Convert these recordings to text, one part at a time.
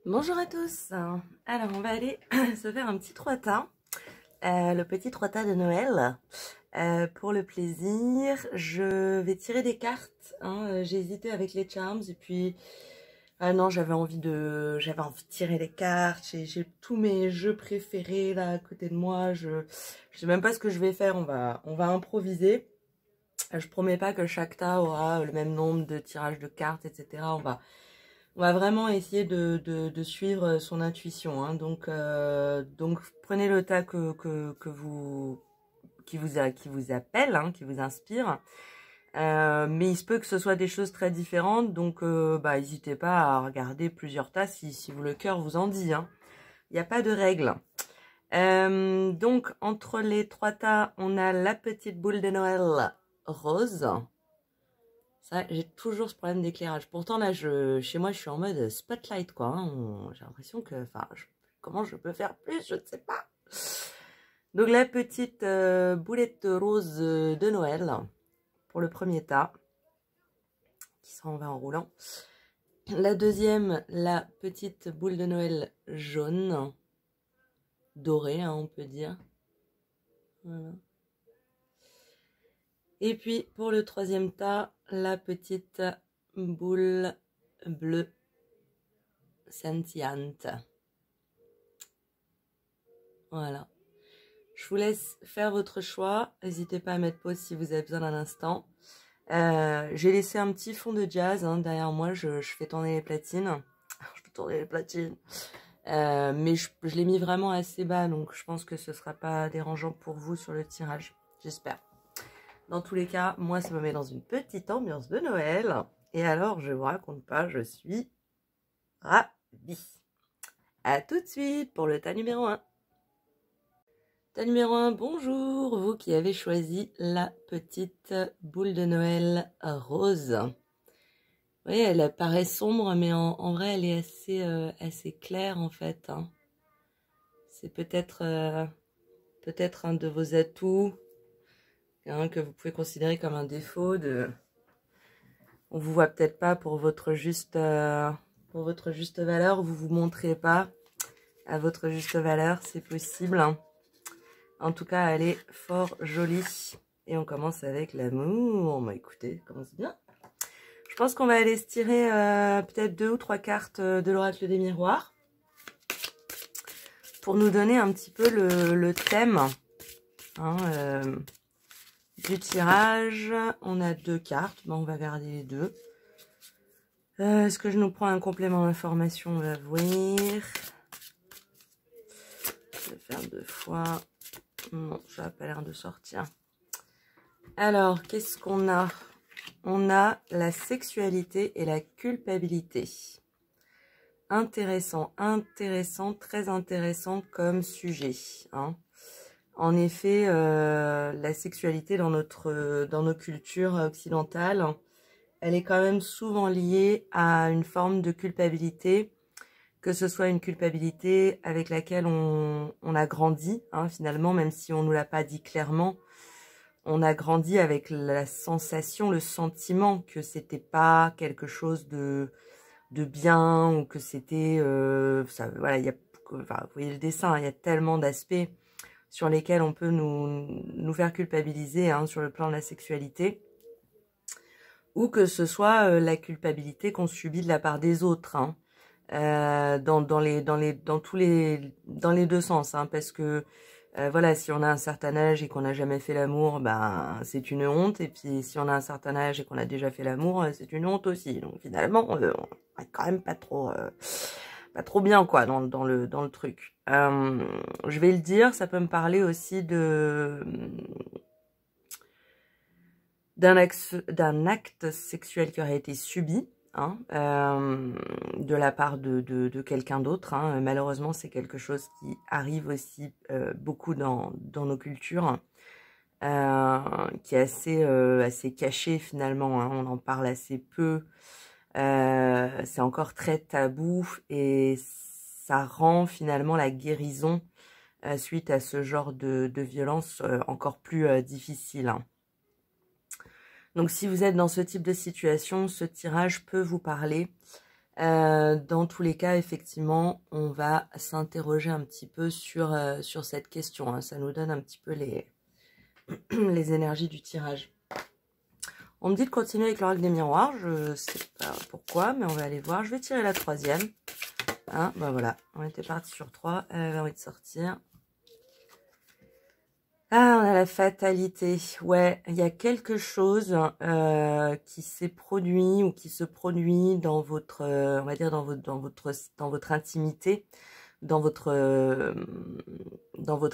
Bonjour à tous. Alors on va aller se faire un petit trotta, le petit trotta de Noël. Pour le plaisir, je vais tirer des cartes. J'ai hésité avec les charms et puis ah non, j'avais envie de tirer les cartes. J'ai tous mes jeux préférés là à côté de moi. Je sais même pas ce que je vais faire. On va improviser. Je promets pas que chaque tas aura le même nombre de tirages de cartes, etc. On va vraiment essayer de suivre son intuition. Donc prenez le tas qui vous appelle, qui vous inspire. Mais il se peut que ce soit des choses très différentes. Donc n'hésitez pas à regarder plusieurs tas si le cœur vous en dit. Il n'y a pas de règle. Donc entre les trois tas, on a la petite boule de Noël rose. Ça, j'ai toujours ce problème d'éclairage. Pourtant, là, chez moi, je suis en mode spotlight, quoi. J'ai l'impression que... Enfin, comment je peux faire plus? Je ne sais pas. Donc, la petite boulette rose de Noël pour le premier tas, qui s'en va en roulant. La deuxième, la petite boule de Noël jaune, dorée, on peut dire. Voilà. Et puis, pour le troisième tas, la petite boule bleue scintillante. Voilà. Je vous laisse faire votre choix. N'hésitez pas à mettre pause si vous avez besoin d'un instant. J'ai laissé un petit fond de jazz derrière moi. Je fais tourner les platines. Je fais tourner les platines. Mais je l'ai mis vraiment assez bas. Donc je pense que ce ne sera pas dérangeant pour vous sur le tirage. J'espère. Dans tous les cas, moi, ça me met dans une petite ambiance de Noël. Et alors, je vous raconte pas, je suis ravie. À tout de suite pour le tas numéro 1. Tas numéro 1, bonjour, vous qui avez choisi la petite boule de Noël rose. Vous voyez, elle paraît sombre, mais en vrai, elle est assez claire en fait. C'est peut-être un de vos atouts que vous pouvez considérer comme un défaut. On vous voit peut-être pas pour votre juste valeur, vous vous montrez pas à votre juste valeur, c'est possible. En tout cas, elle est fort jolie. Et on commence avec l'amour. Bah écoutez, commence bien. Je pense qu'on va aller se tirer peut-être 2 ou 3 cartes de l'oracle des miroirs. Pour nous donner un petit peu le thème du tirage. On a 2 cartes. Bon, on va garder les 2. Est-ce que je nous prends un complément d'information? On va voir. Je vais faire 2 fois. Non, ça n'a pas l'air de sortir. Alors, qu'est-ce qu'on a? On a la sexualité et la culpabilité. Intéressant, très intéressant comme sujet. En effet, la sexualité dans nos cultures occidentales, elle est quand même souvent liée à une forme de culpabilité, que ce soit une culpabilité avec laquelle on a grandi, finalement, même si on ne nous l'a pas dit clairement. On a grandi avec la sensation, le sentiment que c'était pas quelque chose de bien ou que c'était voilà, vous voyez le dessin, il y a tellement d'aspects sur lesquels on peut nous faire culpabiliser sur le plan de la sexualité, ou que ce soit la culpabilité qu'on subit de la part des autres, dans les deux sens, parce que voilà, si on a un certain âge et qu'on n'a jamais fait l'amour, c'est une honte. Et puis si on a un certain âge et qu'on a déjà fait l'amour, c'est une honte aussi. Donc finalement, on est quand même pas trop bien quoi dans le truc. Je vais le dire, ça peut me parler aussi d'un acte sexuel qui aurait été subi. De la part de quelqu'un d'autre. Malheureusement, c'est quelque chose qui arrive aussi beaucoup dans nos cultures, qui est assez caché finalement. On en parle assez peu. C'est encore très tabou et ça rend finalement la guérison suite à ce genre de violence encore plus difficile. Donc si vous êtes dans ce type de situation, ce tirage peut vous parler Dans tous les cas, effectivement, on va s'interroger un petit peu sur cette question, hein. Ça nous donne un petit peu les énergies du tirage. On me dit de continuer avec l'oracle des miroirs. Je sais pas pourquoi, mais on va aller voir. Je vais tirer la troisième. Hein, bah voilà, on était parti sur 3. Elle avait envie de sortir. Ah, on a la fatalité. Ouais, il y a quelque chose qui s'est produit ou qui se produit dans votre, on va dire dans votre intimité, dans votre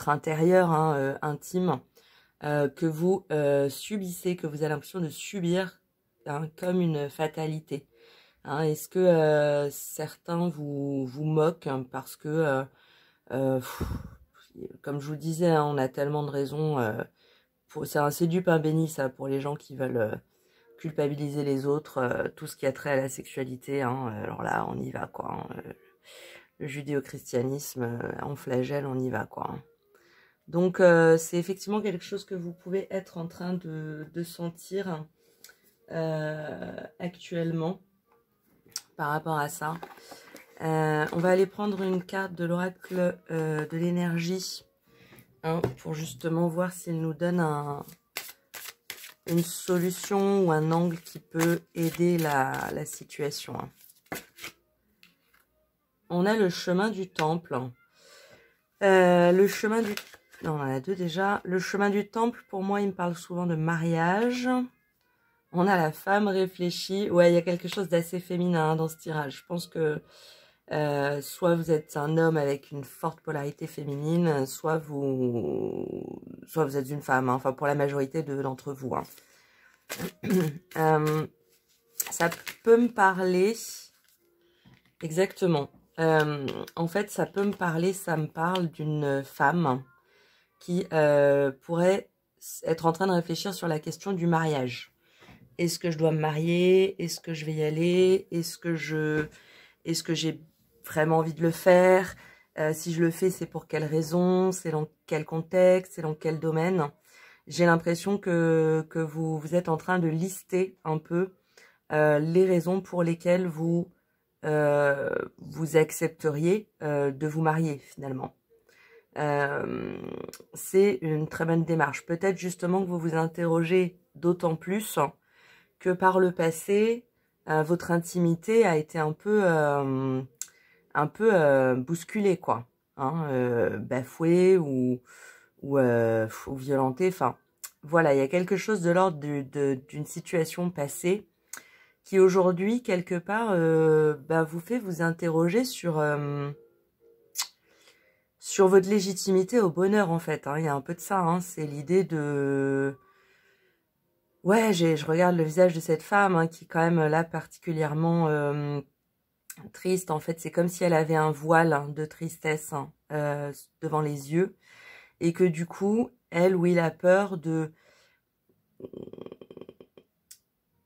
intérieur intime, que vous subissez, que vous avez l'impression de subir, hein, comme une fatalité. Hein, est-ce que certains vous moquent, hein, parce que comme je vous disais, hein, on a tellement de raisons. C'est du pain béni, ça, pour les gens qui veulent culpabiliser les autres. Tout ce qui a trait à la sexualité, hein, alors là, on y va, quoi. Hein, le judéo-christianisme, en flagelle, on y va, quoi. Hein. Donc, c'est effectivement quelque chose que vous pouvez être en train de sentir actuellement par rapport à ça. On va aller prendre une carte de l'oracle de l'énergie, hein, pour justement voir s'il nous donne une solution ou un angle qui peut aider la situation. Hein. On a le chemin du temple. Le chemin du... Non, on en a deux déjà. Le chemin du temple, pour moi, il me parle souvent de mariage. On a la femme réfléchie. Ouais, il y a quelque chose d'assez féminin, hein, dans ce tirage. Je pense que soit vous êtes un homme avec une forte polarité féminine, soit vous êtes une femme, hein, enfin pour la majorité d'entre vous. Hein. Ça peut me parler, exactement, en fait ça peut me parler, ça me parle d'une femme qui pourrait être en train de réfléchir sur la question du mariage. Est-ce que je dois me marier? Est-ce que je vais y aller? Est-ce que j'ai vraiment envie de le faire? Si je le fais, c'est pour quelle raison? C'est dans quel contexte? C'est dans quel domaine? J'ai l'impression que vous êtes en train de lister un peu les raisons pour lesquelles vous accepteriez de vous marier finalement. C'est une très bonne démarche. Peut-être justement que vous vous interrogez d'autant plus que par le passé, votre intimité a été un peu bousculée, quoi. Hein, bafouée ou violentée. Enfin, voilà, il y a quelque chose de l'ordre d'une situation passée qui aujourd'hui, quelque part, vous fait vous interroger sur votre légitimité au bonheur, en fait. Hein. Il y a un peu de ça, hein. C'est l'idée de... Ouais, je regarde le visage de cette femme, hein, qui est quand même là particulièrement triste. En fait, c'est comme si elle avait un voile, hein, de tristesse, hein, devant les yeux. Et que du coup, elle, oui, a peur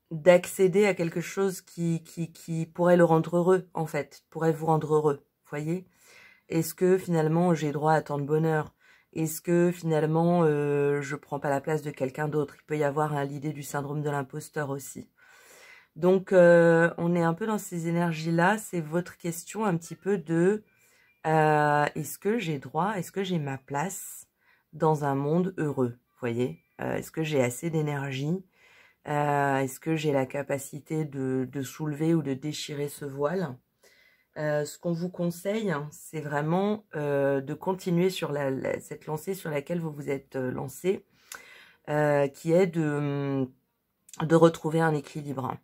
d'accéder à quelque chose qui pourrait le rendre heureux, en fait, pourrait vous rendre heureux, voyez. Est-ce que finalement j'ai droit à tant de bonheur? Est-ce que finalement je prends pas la place de quelqu'un d'autre? Il peut y avoir, hein, l'idée du syndrome de l'imposteur aussi. Donc on est un peu dans ces énergies-là. C'est votre question un petit peu de est-ce que j'ai droit, est-ce que j'ai ma place dans un monde heureux, voyez? Est-ce que j'ai assez d'énergie? Est-ce que j'ai la capacité de soulever ou de déchirer ce voile? Ce qu'on vous conseille, hein, c'est vraiment de continuer sur cette lancée sur laquelle vous vous êtes lancé, qui est de retrouver un équilibre.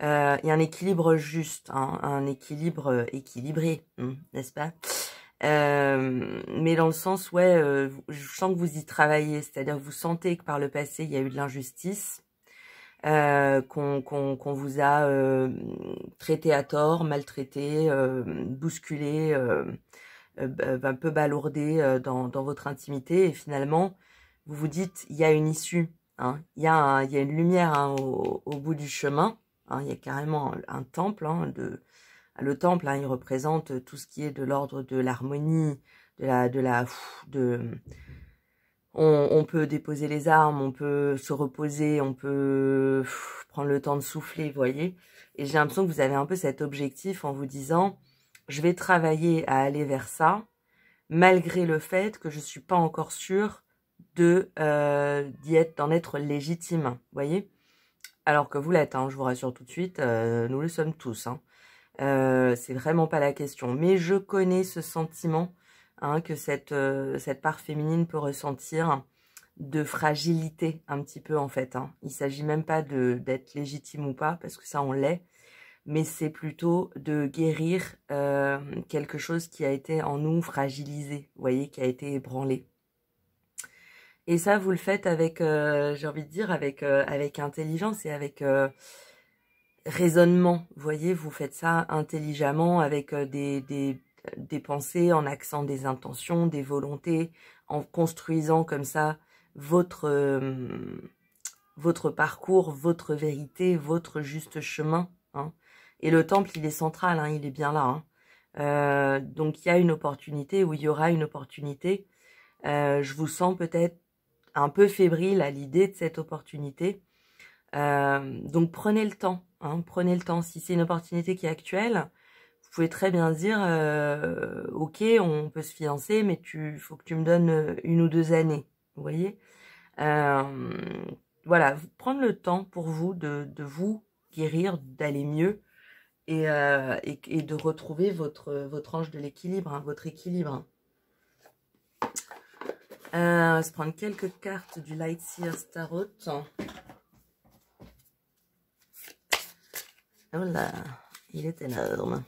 Et un équilibre juste, hein, un équilibre équilibré, n'est-ce pas? Mais dans le sens, ouais, je sens que vous y travaillez, c'est-à-dire que vous sentez que par le passé, il y a eu de l'injustice, qu'on vous a traité à tort, maltraité, bousculé, un peu balourdé dans votre intimité, et finalement, vous vous dites, il y a une issue, hein, il y a une lumière, hein, au bout du chemin, hein, il y a carrément un temple, hein, le temple, hein, il représente tout ce qui est de l'ordre de l'harmonie, on peut déposer les armes, on peut se reposer, on peut prendre le temps de souffler, vous voyez. Et j'ai l'impression que vous avez un peu cet objectif en vous disant, je vais travailler à aller vers ça, malgré le fait que je suis pas encore sûre de d'en être légitime, vous voyez. Alors que vous l'êtes, hein, je vous rassure tout de suite, nous le sommes tous, hein. C'est vraiment pas la question. Mais je connais ce sentiment, hein, que cette part féminine peut ressentir, de fragilité un petit peu en fait, hein. Il s'agit même pas d'être légitime ou pas, parce que ça on l'est, mais c'est plutôt de guérir quelque chose qui a été en nous fragilisé, vous voyez, qui a été ébranlé. Et ça, vous le faites avec, j'ai envie de dire, avec intelligence et avec raisonnement. Vous voyez, vous faites ça intelligemment avec des pensées, en accent des intentions, des volontés, en construisant comme ça votre parcours, votre vérité, votre juste chemin, hein. Et le temple, il est central, hein, il est bien là, hein. Donc, il y a une opportunité, ou il y aura une opportunité. Je vous sens peut-être un peu fébrile à l'idée de cette opportunité. Donc, prenez le temps, hein, prenez le temps. Si c'est une opportunité qui est actuelle, vous pouvez très bien dire, ok, on peut se fiancer, mais faut que tu me donnes 1 ou 2 années, vous voyez. Voilà, prendre le temps pour vous de vous guérir, d'aller mieux et de retrouver votre ange de l'équilibre, hein, votre équilibre. On va se prendre quelques cartes du Light Seers Tarot. Oh là, il est énorme.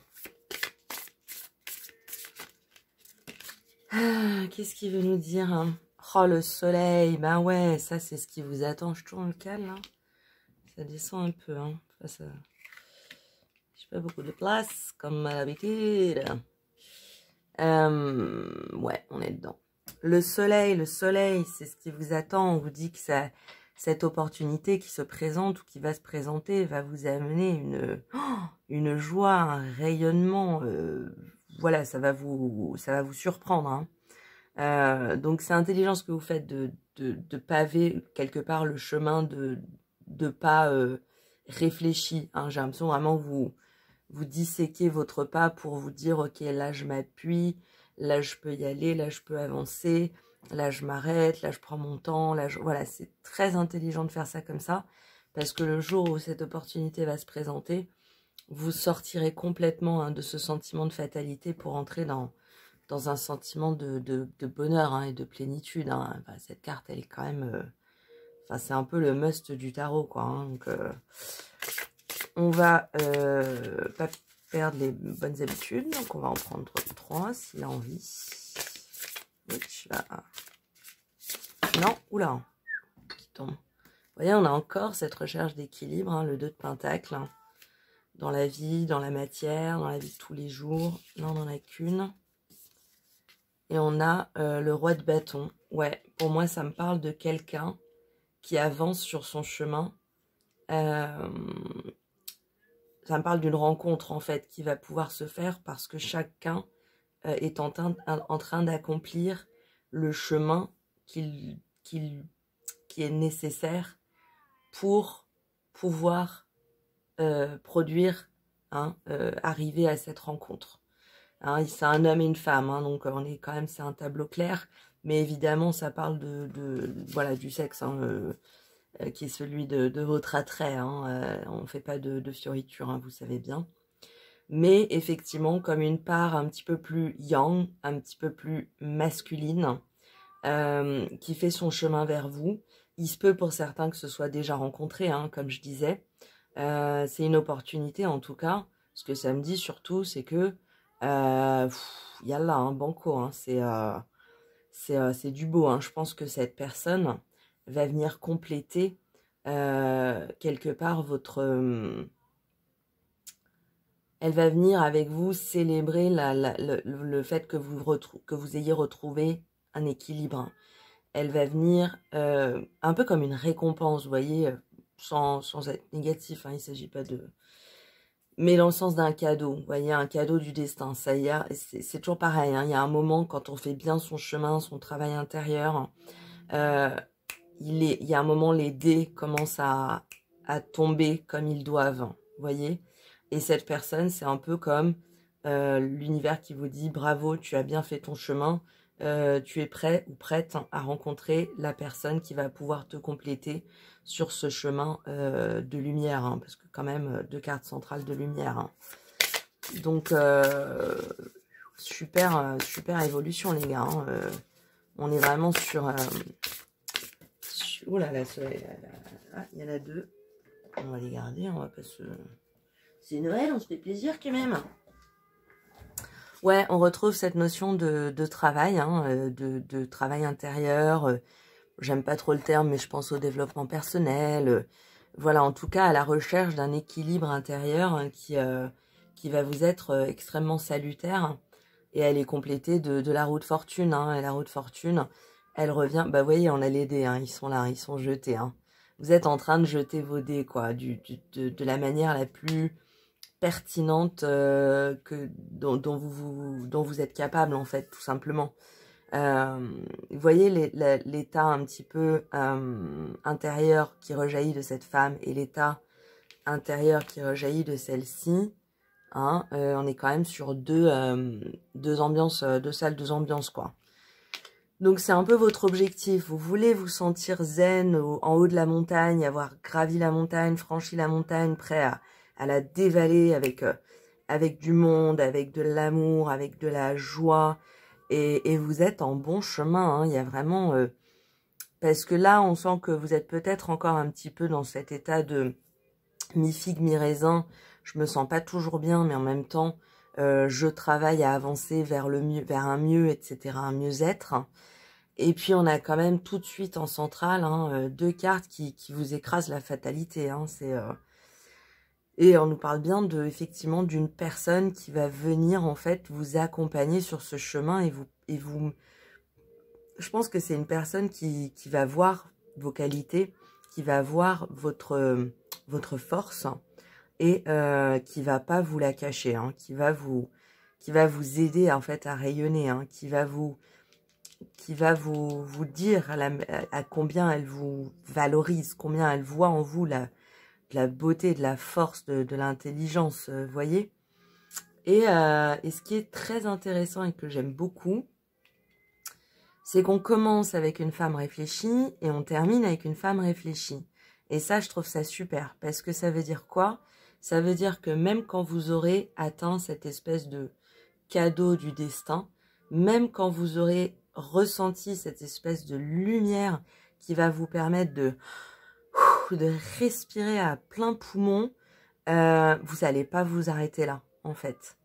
Qu'est-ce qu'il veut nous dire, hein? Oh, le soleil, ben ouais, ça c'est ce qui vous attend. Je tourne le cal, là. Ça descend un peu, hein. Enfin, ça... j'ai pas beaucoup de place, comme à l'habitude. Ouais, on est dedans. Le soleil, c'est ce qui vous attend. On vous dit que cette opportunité qui se présente ou qui va se présenter va vous amener une joie, un rayonnement. Voilà, ça va vous surprendre, hein. Donc c'est intelligent ce que vous faites de paver quelque part le chemin de pas réfléchi, hein. J'ai l'impression vraiment vous disséquez votre pas pour vous dire ok, là je m'appuie, là je peux y aller, là je peux avancer, là je m'arrête, là je prends mon temps, voilà, c'est très intelligent de faire ça comme ça, parce que le jour où cette opportunité va se présenter, vous sortirez complètement, hein, de ce sentiment de fatalité pour entrer dans un sentiment de bonheur, hein, et de plénitude, hein. Enfin, cette carte, elle est quand même... enfin, c'est un peu le must du tarot, quoi, hein. Donc, on va pas perdre les bonnes habitudes. Donc, on va en prendre 3, s'il a envie. Là. Non, oula, qui tombe. Vous voyez, on a encore cette recherche d'équilibre, hein, le 2 de pentacle, hein, dans la vie, dans la matière, dans la vie de tous les jours. Là, on n'en a qu'une. Et on a le roi de bâton. Ouais, pour moi, ça me parle de quelqu'un qui avance sur son chemin. Ça me parle d'une rencontre, en fait, qui va pouvoir se faire parce que chacun est en train d'accomplir le chemin qui est nécessaire pour pouvoir produire, hein, arriver à cette rencontre. Hein, c'est un homme et une femme, hein, donc on est quand même, c'est un tableau clair, mais évidemment ça parle voilà, du sexe, hein, qui est celui de votre attrait, hein, on ne fait pas de fioriture, hein, vous savez bien, mais effectivement comme une part un petit peu plus yang, un petit peu plus masculine, qui fait son chemin vers vous. Il se peut pour certains que ce soit déjà rencontré, hein, comme je disais, c'est une opportunité en tout cas. Ce que ça me dit surtout, c'est que y a là un banco, hein, c'est du beau, hein. Je pense que cette personne va venir compléter quelque part votre... elle va venir avec vous célébrer le fait que vous ayez retrouvé un équilibre. Elle va venir un peu comme une récompense, vous voyez, sans être négatif, hein, il ne s'agit pas de... mais dans le sens d'un cadeau, vous voyez, un cadeau du destin. Ça y est, c'est toujours pareil, hein, il y a un moment, quand on fait bien son chemin, son travail intérieur, Il y a un moment, les dés commencent à tomber comme ils doivent, vous voyez. Et cette personne, c'est un peu comme l'univers qui vous dit bravo, tu as bien fait ton chemin, tu es prêt ou prête à rencontrer la personne qui va pouvoir te compléter sur ce chemin de lumière, hein, parce que quand même, 2 cartes centrales de lumière. Hein. Donc, super évolution, les gars. Hein, on est vraiment sur... oh là là, il y en a 2. On va les garder, on va pas se... C'est Noël, on se fait plaisir quand même. Ouais, on retrouve cette notion de travail, hein, de travail intérieur. J'aime pas trop le terme, mais je pense au développement personnel. Voilà, en tout cas, à la recherche d'un équilibre intérieur hein, qui va vous être extrêmement salutaire. Et elle est complétée de la roue de fortune. Hein, et la roue de fortune, elle revient... Bah, vous voyez, on a les dés, hein, ils sont là, ils sont jetés. Hein. Vous êtes en train de jeter vos dés, quoi, de la manière la plus pertinente dont vous êtes capable, en fait, tout simplement. Vous voyez l'état un petit peu intérieur qui rejaillit de cette femme et l'état intérieur qui rejaillit de celle-ci. Hein, on est quand même sur deux ambiances, 2 salles, 2 ambiances, quoi. Donc, c'est un peu votre objectif. Vous voulez vous sentir zen en haut de la montagne, avoir gravi la montagne, franchi la montagne, prêt à la dévaler avec du monde, avec de l'amour, avec de la joie. Et vous êtes en bon chemin. Hein. Il y a vraiment... parce que là, on sent que vous êtes peut-être encore un petit peu dans cet état de mi-figue, mi-raisin. Je me sens pas toujours bien, mais en même temps, je travaille à avancer vers le mieux, vers un mieux, etc., un mieux-être. Et puis, on a quand même tout de suite en centrale hein, 2 cartes qui vous écrasent la fatalité. Hein, et on nous parle bien effectivement d'une personne qui va venir en fait vous accompagner sur ce chemin et vous. Je pense que c'est une personne qui va voir vos qualités, qui va voir votre force et qui va pas vous la cacher, hein, qui va vous aider en fait à rayonner, hein, qui va vous dire à combien elle vous valorise, combien elle voit en vous de la beauté, de la force, de l'intelligence, voyez. Et ce qui est très intéressant et que j'aime beaucoup, c'est qu'on commence avec une femme réfléchie et on termine avec une femme réfléchie. Et ça, je trouve ça super, parce que ça veut dire quoi? Ça veut dire que même quand vous aurez atteint cette espèce de cadeau du destin, même quand vous aurez ressenti cette espèce de lumière qui va vous permettre de respirer à plein poumon, vous n'allez pas vous arrêter là, en fait.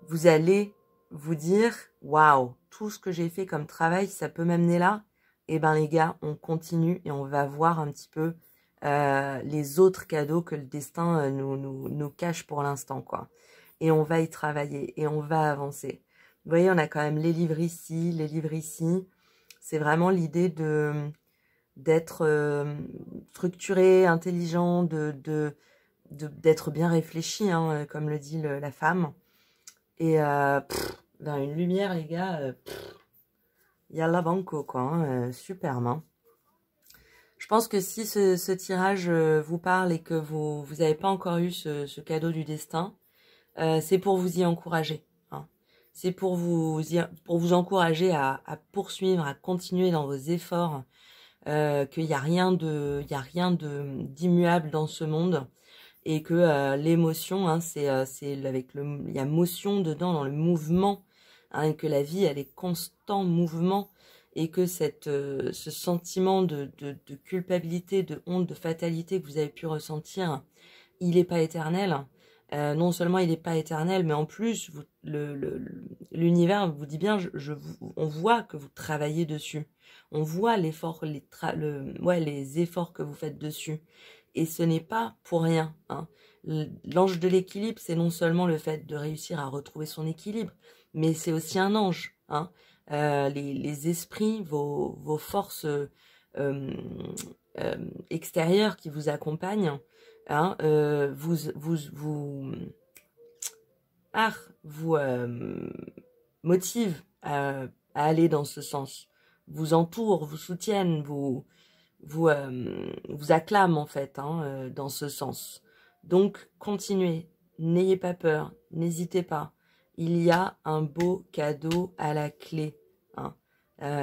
Vous allez vous dire, waouh, tout ce que j'ai fait comme travail, ça peut m'amener là. Eh ben les gars, on continue et on va voir un petit peu les autres cadeaux que le destin nous cache pour l'instant, quoi. Et on va y travailler et on va avancer. Vous voyez, on a quand même les livres ici, les livres ici. C'est vraiment l'idée d'être structuré, intelligent, d'être bien réfléchi, hein, comme le dit la femme. Et dans une lumière, les gars, il y a la banco, quoi. Hein, superbe. Hein. Je pense que si ce tirage vous parle et que vous n'avez pas encore eu ce cadeau du destin, c'est pour vous y encourager. Hein. C'est pour vous encourager à poursuivre, à continuer dans vos efforts, qu'il n'y a rien d'immuable dans ce monde. Et que l'émotion, hein, c'est avec il y a motion dedans, dans le mouvement, hein, et que la vie, elle est constant mouvement, et que ce sentiment de culpabilité, de honte, de fatalité que vous avez pu ressentir, il n'est pas éternel. Non seulement il n'est pas éternel, mais en plus, l'univers vous dit bien, on voit que vous travaillez dessus. On voit l'effort, les efforts que vous faites dessus. Et ce n'est pas pour rien. Hein. L'ange de l'équilibre, c'est non seulement le fait de réussir à retrouver son équilibre, mais c'est aussi un ange. Hein. Les esprits, vos forces extérieures qui vous accompagnent, hein, vous motivent à aller dans ce sens. vous entourent, vous soutiennent, vous acclament en fait, hein, dans ce sens. Donc, continuez, n'ayez pas peur, n'hésitez pas. Il y a un beau cadeau à la clé, hein.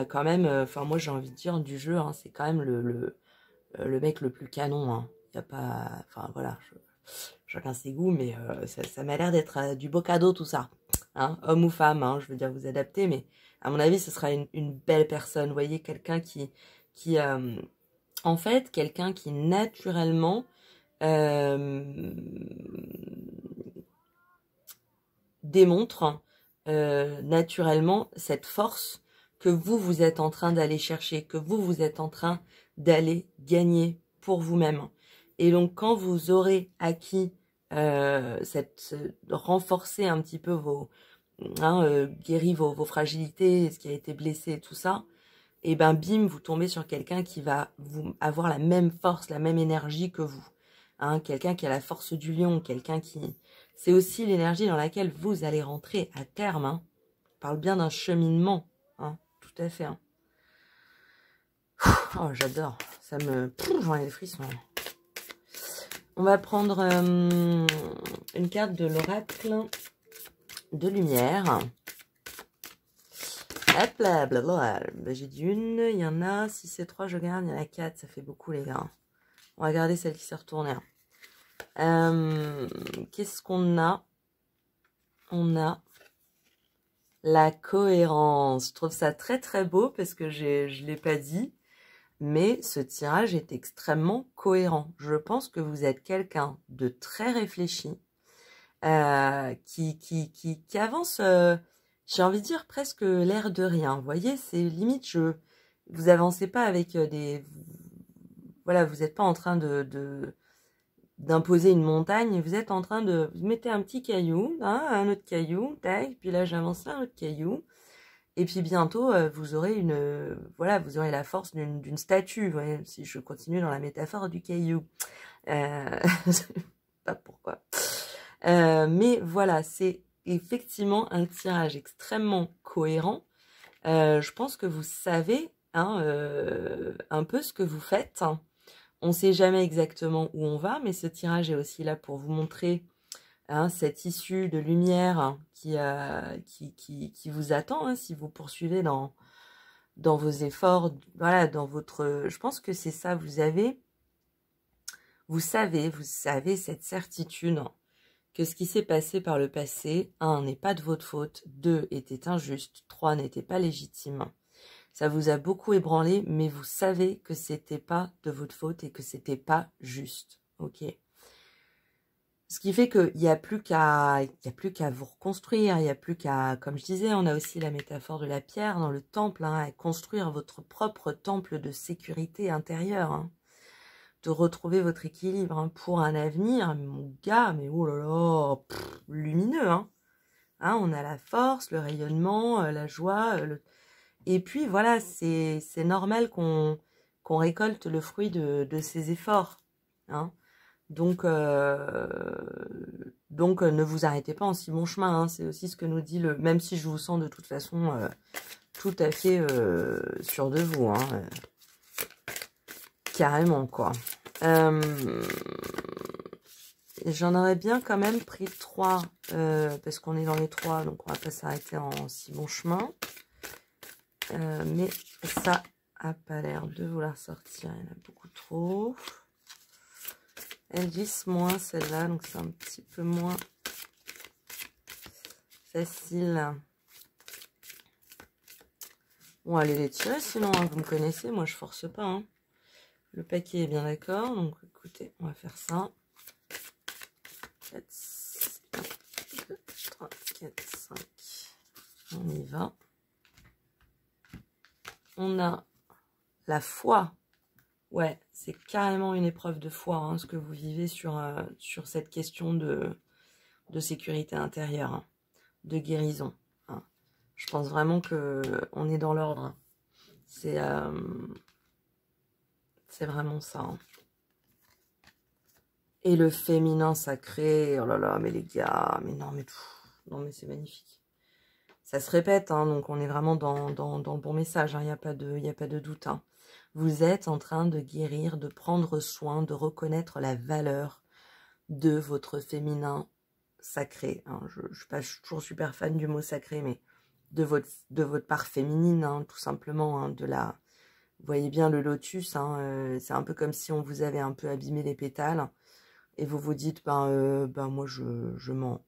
Quand même, enfin moi j'ai envie de dire du jeu, hein, c'est quand même le mec le plus canon, hein. Y a pas, enfin voilà, chacun ses goûts, mais ça m'a l'air d'être du beau cadeau tout ça, hein, homme ou femme, hein, je veux dire vous adaptez, mais à mon avis ce sera une belle personne, vous voyez, quelqu'un qui en fait, quelqu'un qui naturellement démontre naturellement cette force que vous êtes en train d'aller chercher, que vous êtes en train d'aller gagner pour vous-même. Et donc, quand vous aurez acquis renforcer un petit peu guéri vos fragilités, ce qui a été blessé, tout ça, et ben bim, vous tombez sur quelqu'un qui va avoir la même force, la même énergie que vous. Hein, quelqu'un qui a la force du lion, quelqu'un qui... C'est aussi l'énergie dans laquelle vous allez rentrer à terme. Hein. On parle bien d'un cheminement. Hein, tout à fait. Hein. Oh, j'adore. Ça me... J'en ai des frissons. On va prendre une carte de l'oracle de lumière. Hop là, blablabla. J'ai dit une, il y en a. Si c'est 3, je garde. Il y en a 4, ça fait beaucoup les gars. On va garder celle qui s'est retournée. Qu'est-ce qu'on a? On a la cohérence. Je trouve ça très très beau parce que je ne l'ai pas dit. Mais ce tirage est extrêmement cohérent. Je pense que vous êtes quelqu'un de très réfléchi. Qui avance... j'ai envie de dire presque l'air de rien. Vous voyez, c'est limite, vous avancez pas avec voilà, vous n'êtes pas en train d'imposer une montagne, vous êtes en train de... Vous mettez un petit caillou, hein, un autre caillou, tac, puis là j'avance là, un autre caillou, et puis bientôt vous aurez voilà, vous aurez la force d'une statue, vous voyez, si je continue dans la métaphore du caillou. Je sais pas pourquoi. Mais voilà, c'est effectivement un tirage extrêmement cohérent. Je pense que vous savez hein, un peu ce que vous faites. On ne sait jamais exactement où on va, mais ce tirage est aussi là pour vous montrer hein, cette issue de lumière hein, qui vous attend hein, si vous poursuivez dans vos efforts. Voilà, dans votre... Je pense que c'est ça, vous savez cette certitude que ce qui s'est passé par le passé, 1, n'est pas de votre faute, 2, était injuste, 3, n'était pas légitime. Ça vous a beaucoup ébranlé, mais vous savez que c'était pas de votre faute et que c'était pas juste. Ok. Ce qui fait qu'il n'y a plus qu'à vous reconstruire, il n'y a plus qu'à, comme je disais, on a aussi la métaphore de la pierre dans le temple, hein, à construire votre propre temple de sécurité intérieure. Hein. De retrouver votre équilibre hein, pour un avenir, mon gars, mais oh là là, lumineux, hein. Hein, on a la force, le rayonnement, la joie, et puis voilà, c'est normal qu'on récolte le fruit de ses efforts, hein. Donc ne vous arrêtez pas en si bon chemin, hein. C'est aussi ce que nous dit même si je vous sens de toute façon tout à fait sûr de vous, hein. Carrément, quoi. J'en aurais bien quand même pris 3, parce qu'on est dans les 3, donc on va pas s'arrêter en si bon chemin. Mais ça a pas l'air de vouloir sortir, il y en a beaucoup trop. Elle glisse moins celle-là, donc c'est un petit peu moins facile. Bon, allez les tirer sinon, hein, vous me connaissez, moi je force pas, hein. Le paquet est bien d'accord, donc écoutez, on va faire ça. 4, 1, 2, 3, 4, 5. On y va. On a la foi. Ouais, c'est carrément une épreuve de foi, hein, ce que vous vivez sur cette question de sécurité intérieure, hein, de guérison. Hein. Je pense vraiment qu'on est dans l'ordre. Hein. C'est vraiment ça. Hein. Et le féminin sacré, oh là là, mais les gars, mais non, mais c'est magnifique. Ça se répète, hein, donc on est vraiment dans le bon message, il n'y a pas de doute. Hein. Vous êtes en train de guérir, de prendre soin, de reconnaître la valeur de votre féminin sacré. Hein. Je ne suis pas toujours super fan du mot sacré, mais de votre part féminine, hein, tout simplement. Hein, vous voyez bien le lotus, hein, c'est un peu comme si on vous avait un peu abîmé les pétales, et vous vous dites, moi je m'en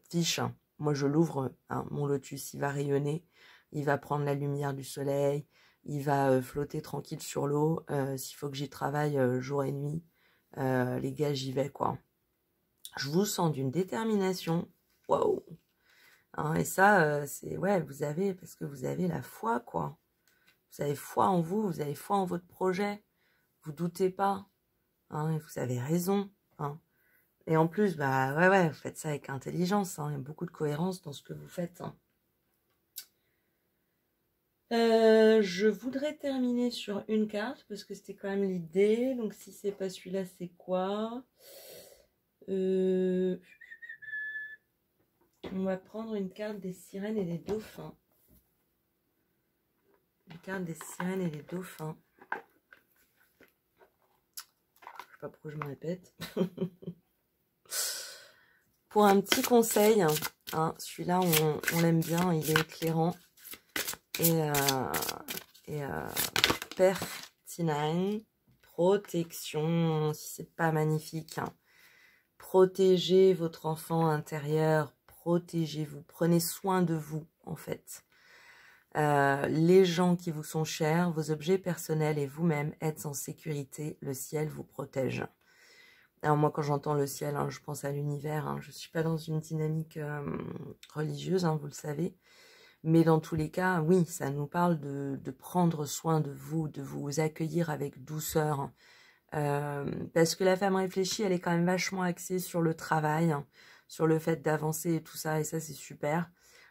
fiche, hein. Moi je l'ouvre, hein, mon lotus, il va rayonner, il va prendre la lumière du soleil, il va flotter tranquille sur l'eau, s'il faut que j'y travaille jour et nuit, les gars, j'y vais, quoi. Je vous sens d'une détermination, waouh, hein, et ça, c'est, ouais, parce que vous avez la foi, quoi. Vous avez foi en vous, vous avez foi en votre projet, vous doutez pas, hein, et vous avez raison, hein. Et en plus, ouais, vous faites ça avec intelligence, hein, il y a beaucoup de cohérence dans ce que vous faites, hein. Je voudrais terminer sur une carte, parce que c'était quand même l'idée, donc si c'est pas celui-là, c'est quoi? On va prendre une carte des sirènes et des dauphins. Une carte des sirènes et des dauphins. Je sais pas pourquoi je me répète. Pour un petit conseil, hein, celui-là, on l'aime bien, il est éclairant et pertinent. Protection, si c'est pas magnifique, hein. Protégez votre enfant intérieur, protégez-vous, prenez soin de vous, en fait. Les gens qui vous sont chers, vos objets personnels et vous-même êtes en sécurité, le ciel vous protège. Alors moi, quand j'entends le ciel, hein, je pense à l'univers, hein. Je ne suis pas dans une dynamique religieuse, hein, vous le savez. Mais dans tous les cas, oui, ça nous parle de prendre soin de vous accueillir avec douceur. Parce que la femme réfléchie, elle est quand même vachement axée sur le travail, hein, sur le fait d'avancer et tout ça, et ça c'est super.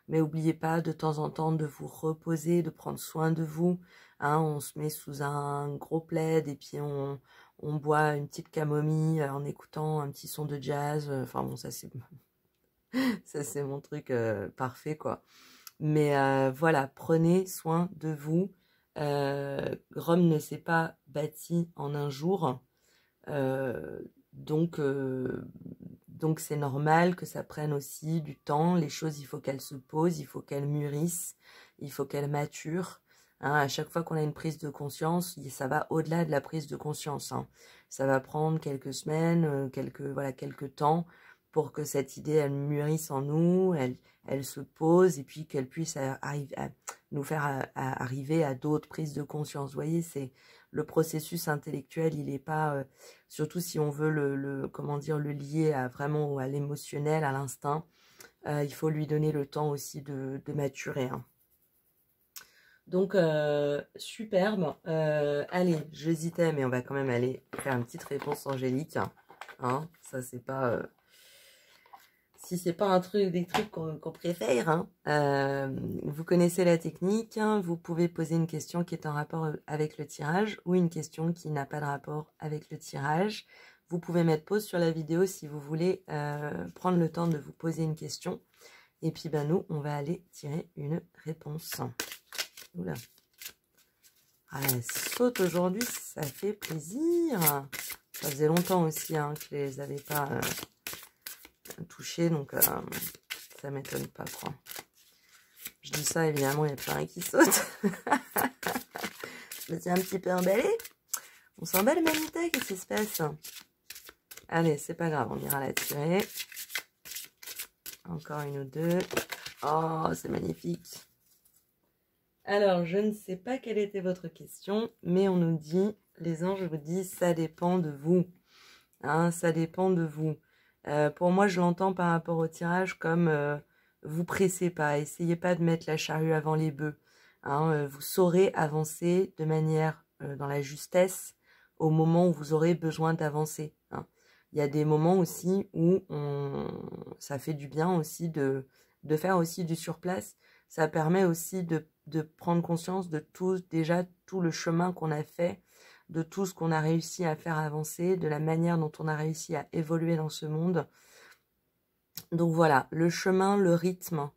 Mais n'oubliez pas de temps en temps de vous reposer, de prendre soin de vous. Hein, on se met sous un gros plaid et puis on boit une petite camomille en écoutant un petit son de jazz. Enfin bon, ça c'est mon truc parfait, quoi. Mais voilà, prenez soin de vous. Rome ne s'est pas bâti en un jour. Donc c'est normal que ça prenne aussi du temps. Les choses, il faut qu'elles se posent, il faut qu'elles mûrissent, il faut qu'elles maturent. Hein, à chaque fois qu'on a une prise de conscience, ça va au-delà de la prise de conscience. Hein. Ça va prendre quelques semaines, quelques temps pour que cette idée, elle mûrisse en nous, elle se pose et puis qu'elle puisse nous faire arriver à d'autres prises de conscience. Vous voyez, c'est le processus intellectuel, il n'est pas, surtout si on veut le lier à vraiment à l'émotionnel, à l'instinct, il faut lui donner le temps aussi de maturer. Hein. Donc, superbe. Allez, j'hésitais, mais on va quand même aller faire une petite réponse angélique. Hein, ça, c'est pas... si c'est pas des trucs qu'on préfère, hein. Vous connaissez la technique, hein, vous pouvez poser une question qui est en rapport avec le tirage ou une question qui n'a pas de rapport avec le tirage. Vous pouvez mettre pause sur la vidéo si vous voulez prendre le temps de vous poser une question. Et puis, nous, on va aller tirer une réponse. Oula. Ah, elle saute aujourd'hui, ça fait plaisir. Ça faisait longtemps aussi hein, que je les avais pas... touché, donc ça m'étonne pas, quoi. Je dis ça, évidemment, il n'y a plus rien qui saute. Je me suis un petit peu emballée. On s'emballe, Manita, qu'est-ce qui se passe? Allez, c'est pas grave, on ira la tirer. Encore une ou deux. Oh, c'est magnifique. Alors, je ne sais pas quelle était votre question, mais on nous dit, les anges vous disent, ça dépend de vous. Hein, ça dépend de vous. Pour moi, je l'entends par rapport au tirage comme vous pressez pas, essayez pas de mettre la charrue avant les bœufs. Hein, vous saurez avancer de manière dans la justesse au moment où vous aurez besoin d'avancer. Hein. Il y a des moments aussi où ça fait du bien aussi de faire aussi du surplace. Ça permet aussi de prendre conscience de déjà tout le chemin qu'on a fait, de tout ce qu'on a réussi à faire avancer, de la manière dont on a réussi à évoluer dans ce monde. Donc voilà, le chemin, le rythme,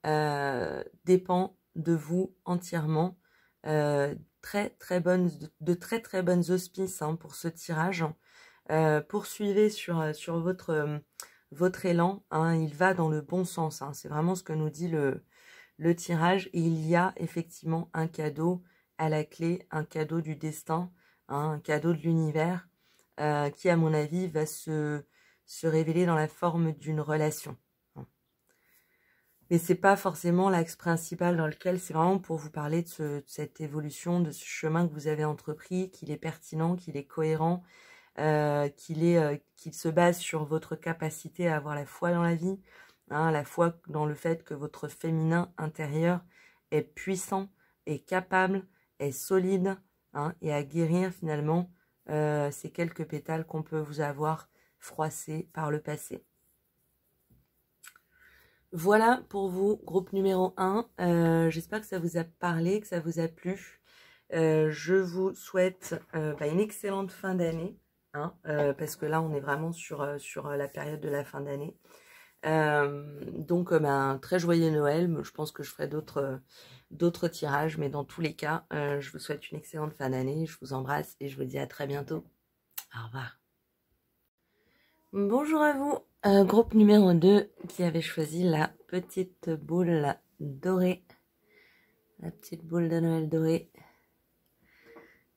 dépend de vous entièrement. De très très bonnes auspices hein, pour ce tirage. Poursuivez sur votre élan, hein, il va dans le bon sens. Hein, c'est vraiment ce que nous dit le tirage. Et il y a effectivement un cadeau à la clé, un cadeau du destin, hein, un cadeau de l'univers qui, à mon avis, va se révéler dans la forme d'une relation. Mais c'est pas forcément l'axe principal dans lequel, c'est vraiment pour vous parler de cette évolution, de ce chemin que vous avez entrepris, qu'il est pertinent, qu'il est cohérent, qu'il se base sur votre capacité à avoir la foi dans la vie, hein, la foi dans le fait que votre féminin intérieur est puissant, est capable, est solide, hein, et à guérir finalement ces quelques pétales qu'on peut vous avoir froissés par le passé. Voilà pour vous, groupe numéro 1. J'espère que ça vous a parlé, que ça vous a plu. Je vous souhaite une excellente fin d'année, hein, parce que là, on est vraiment sur la période de la fin d'année. Donc, un très joyeux Noël. Je pense que je ferai d'autres tirages, mais dans tous les cas, je vous souhaite une excellente fin d'année. Je vous embrasse et je vous dis à très bientôt. Au revoir. Bonjour à vous, groupe numéro 2 qui avait choisi la petite boule dorée, la petite boule de Noël dorée.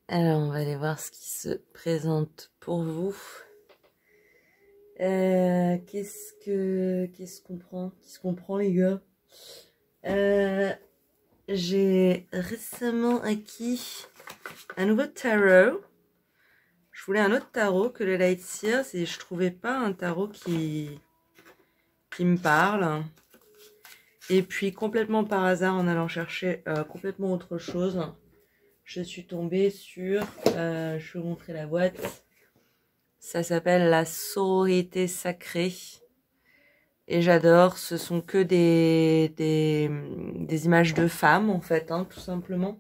Alors on va aller voir ce qui se présente pour vous. Qu'est-ce qu'on prend les gars? J'ai récemment acquis un nouveau tarot. Je voulais un autre tarot que le Light Seers et je trouvais pas un tarot qui me parle. Et puis complètement par hasard, en allant chercher complètement autre chose, je suis tombée sur, je vais vous montrer la boîte. Ça s'appelle la sororité sacrée. Et j'adore, ce sont que des images de femmes en fait, hein, tout simplement.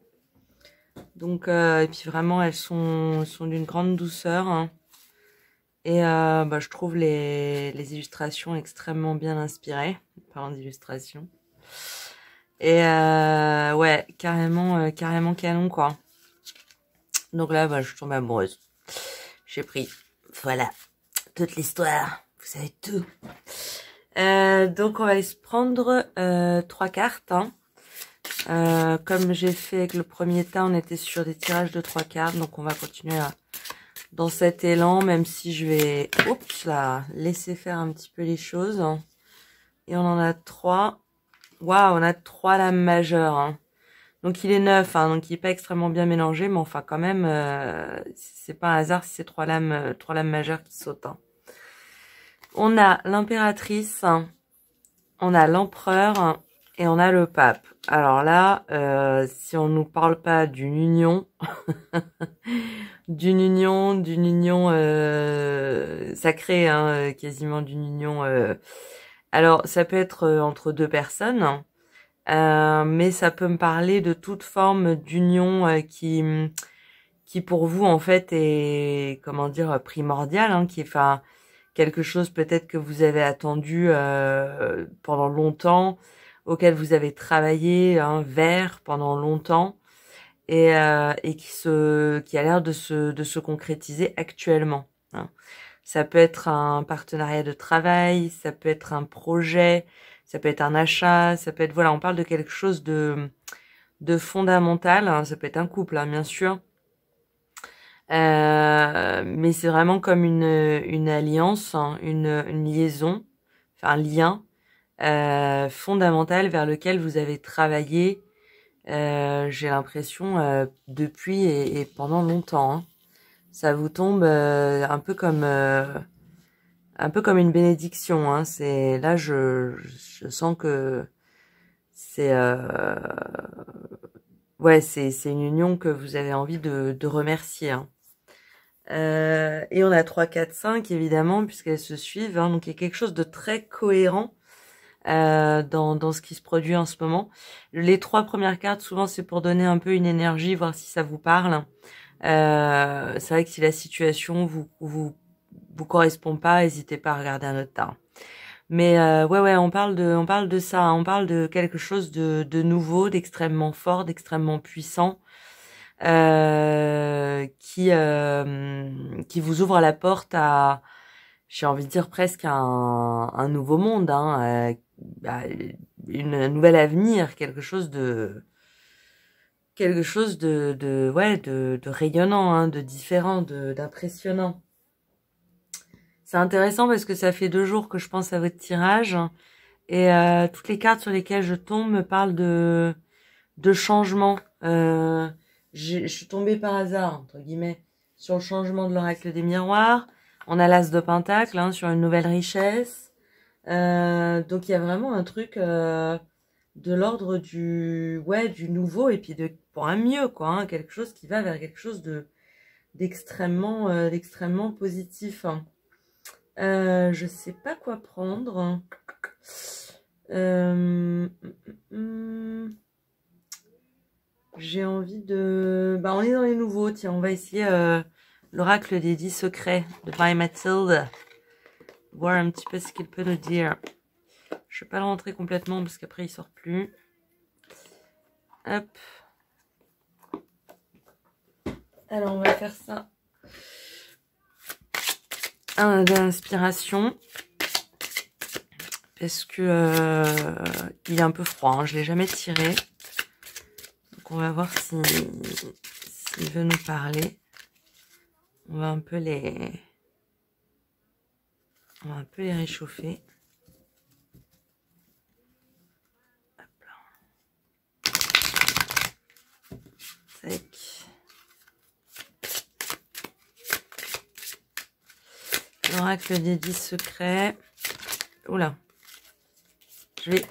Donc, et puis vraiment, elles sont d'une grande douceur. Hein. Et je trouve les illustrations extrêmement bien inspirées. Parlant d'illustration. Et ouais, carrément canon, quoi. Donc là, je tombe amoureuse. J'ai pris, voilà, toute l'histoire. Vous savez tout. Donc, on va aller se prendre 3 cartes, hein. Comme j'ai fait avec le premier tas, on était sur des tirages de 3 cartes, donc on va continuer dans cet élan, même si je vais laisser faire un petit peu les choses. Et on en a 3. Waouh, on a 3 lames majeures. Hein. Donc il est 9, hein, donc il est pas extrêmement bien mélangé, mais enfin quand même, c'est pas un hasard si c'est 3 lames majeures qui sautent. Hein. On a l'impératrice, on a l'empereur et on a le pape. Alors là, si on nous parle pas d'une union, d'une union sacrée, hein, quasiment d'une union. Alors ça peut être entre 2 personnes, mais ça peut me parler de toute forme d'union qui pour vous en fait est, comment dire, primordiale, hein, qui est, enfin, quelque chose peut-être que vous avez attendu pendant longtemps, auquel vous avez travaillé vers pendant longtemps et qui a l'air de se concrétiser actuellement. Hein. Ça peut être un partenariat de travail, ça peut être un projet, ça peut être un achat, ça peut être, voilà, on parle de quelque chose de fondamental. Hein, ça peut être un couple, hein, bien sûr. Mais c'est vraiment comme une alliance, hein, une liaison, enfin un lien fondamental vers lequel vous avez travaillé, j'ai l'impression, depuis et pendant longtemps. Hein. Ça vous tombe un peu comme une bénédiction. Hein. C'est là, je sens que c'est ouais, c'est une union que vous avez envie de remercier. Hein. Et on a 3, 4, 5 évidemment, puisqu'elles se suivent. Hein, donc il y a quelque chose de très cohérent dans ce qui se produit en ce moment. Les 3 premières cartes, souvent c'est pour donner un peu une énergie, voir si ça vous parle. C'est vrai que si la situation vous correspond pas, n'hésitez pas à regarder un autre tas. Mais ouais, on parle de ça, hein. On parle de quelque chose de nouveau, d'extrêmement fort, d'extrêmement puissant, qui vous ouvre la porte à, j'ai envie de dire presque un nouveau monde, hein, à une nouvelle avenir, ouais, de rayonnant, hein, de différent, d'impressionnant. C'est intéressant parce que ça fait 2 jours que je pense à votre tirage et toutes les cartes sur lesquelles je tombe me parlent de changement. Je suis tombée par hasard, entre guillemets, sur le changement de l'oracle des miroirs. On a l'as de pentacle, hein, sur une nouvelle richesse. Donc il y a vraiment un truc de l'ordre du nouveau et puis pour un mieux, quoi, hein, quelque chose qui va vers quelque chose d'extrêmement positif, hein. Je sais pas quoi prendre. J'ai envie de... Bah, on est dans les nouveaux. Tiens, on va essayer l'oracle des 10 secrets de By Mathilde. Voir un petit peu ce qu'il peut nous dire. Je vais pas le rentrer complètement parce qu'après il sort plus. Hop. Alors, on va faire ça. Un d'inspiration. Parce que il est un peu froid, hein. Je l'ai jamais tiré. Donc on va voir s'il veut nous parler. On va un peu les réchauffer. Hop là. Tac. L'oracle des 10 secrets. Oula. Je vais...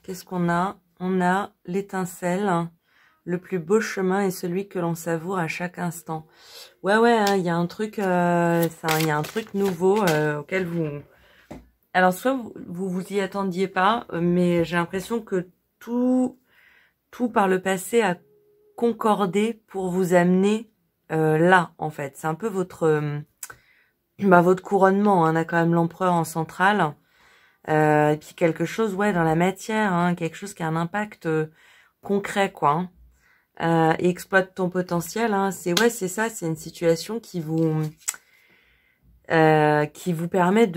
Qu'est-ce qu'on a? On a l'étincelle. Le plus beau chemin est celui que l'on savoure à chaque instant. Ouais, hein, il y a un truc, il y a un truc nouveau auquel vous... Alors, soit vous y attendiez pas, mais j'ai l'impression que tout par le passé a concordé pour vous amener là, en fait. C'est un peu votre couronnement, hein. On a quand même l'empereur en centrale. Et puis quelque chose, ouais, dans la matière, hein, quelque chose qui a un impact concret, quoi, hein. Et exploite ton potentiel, hein. C'est ça, c'est une situation qui vous permet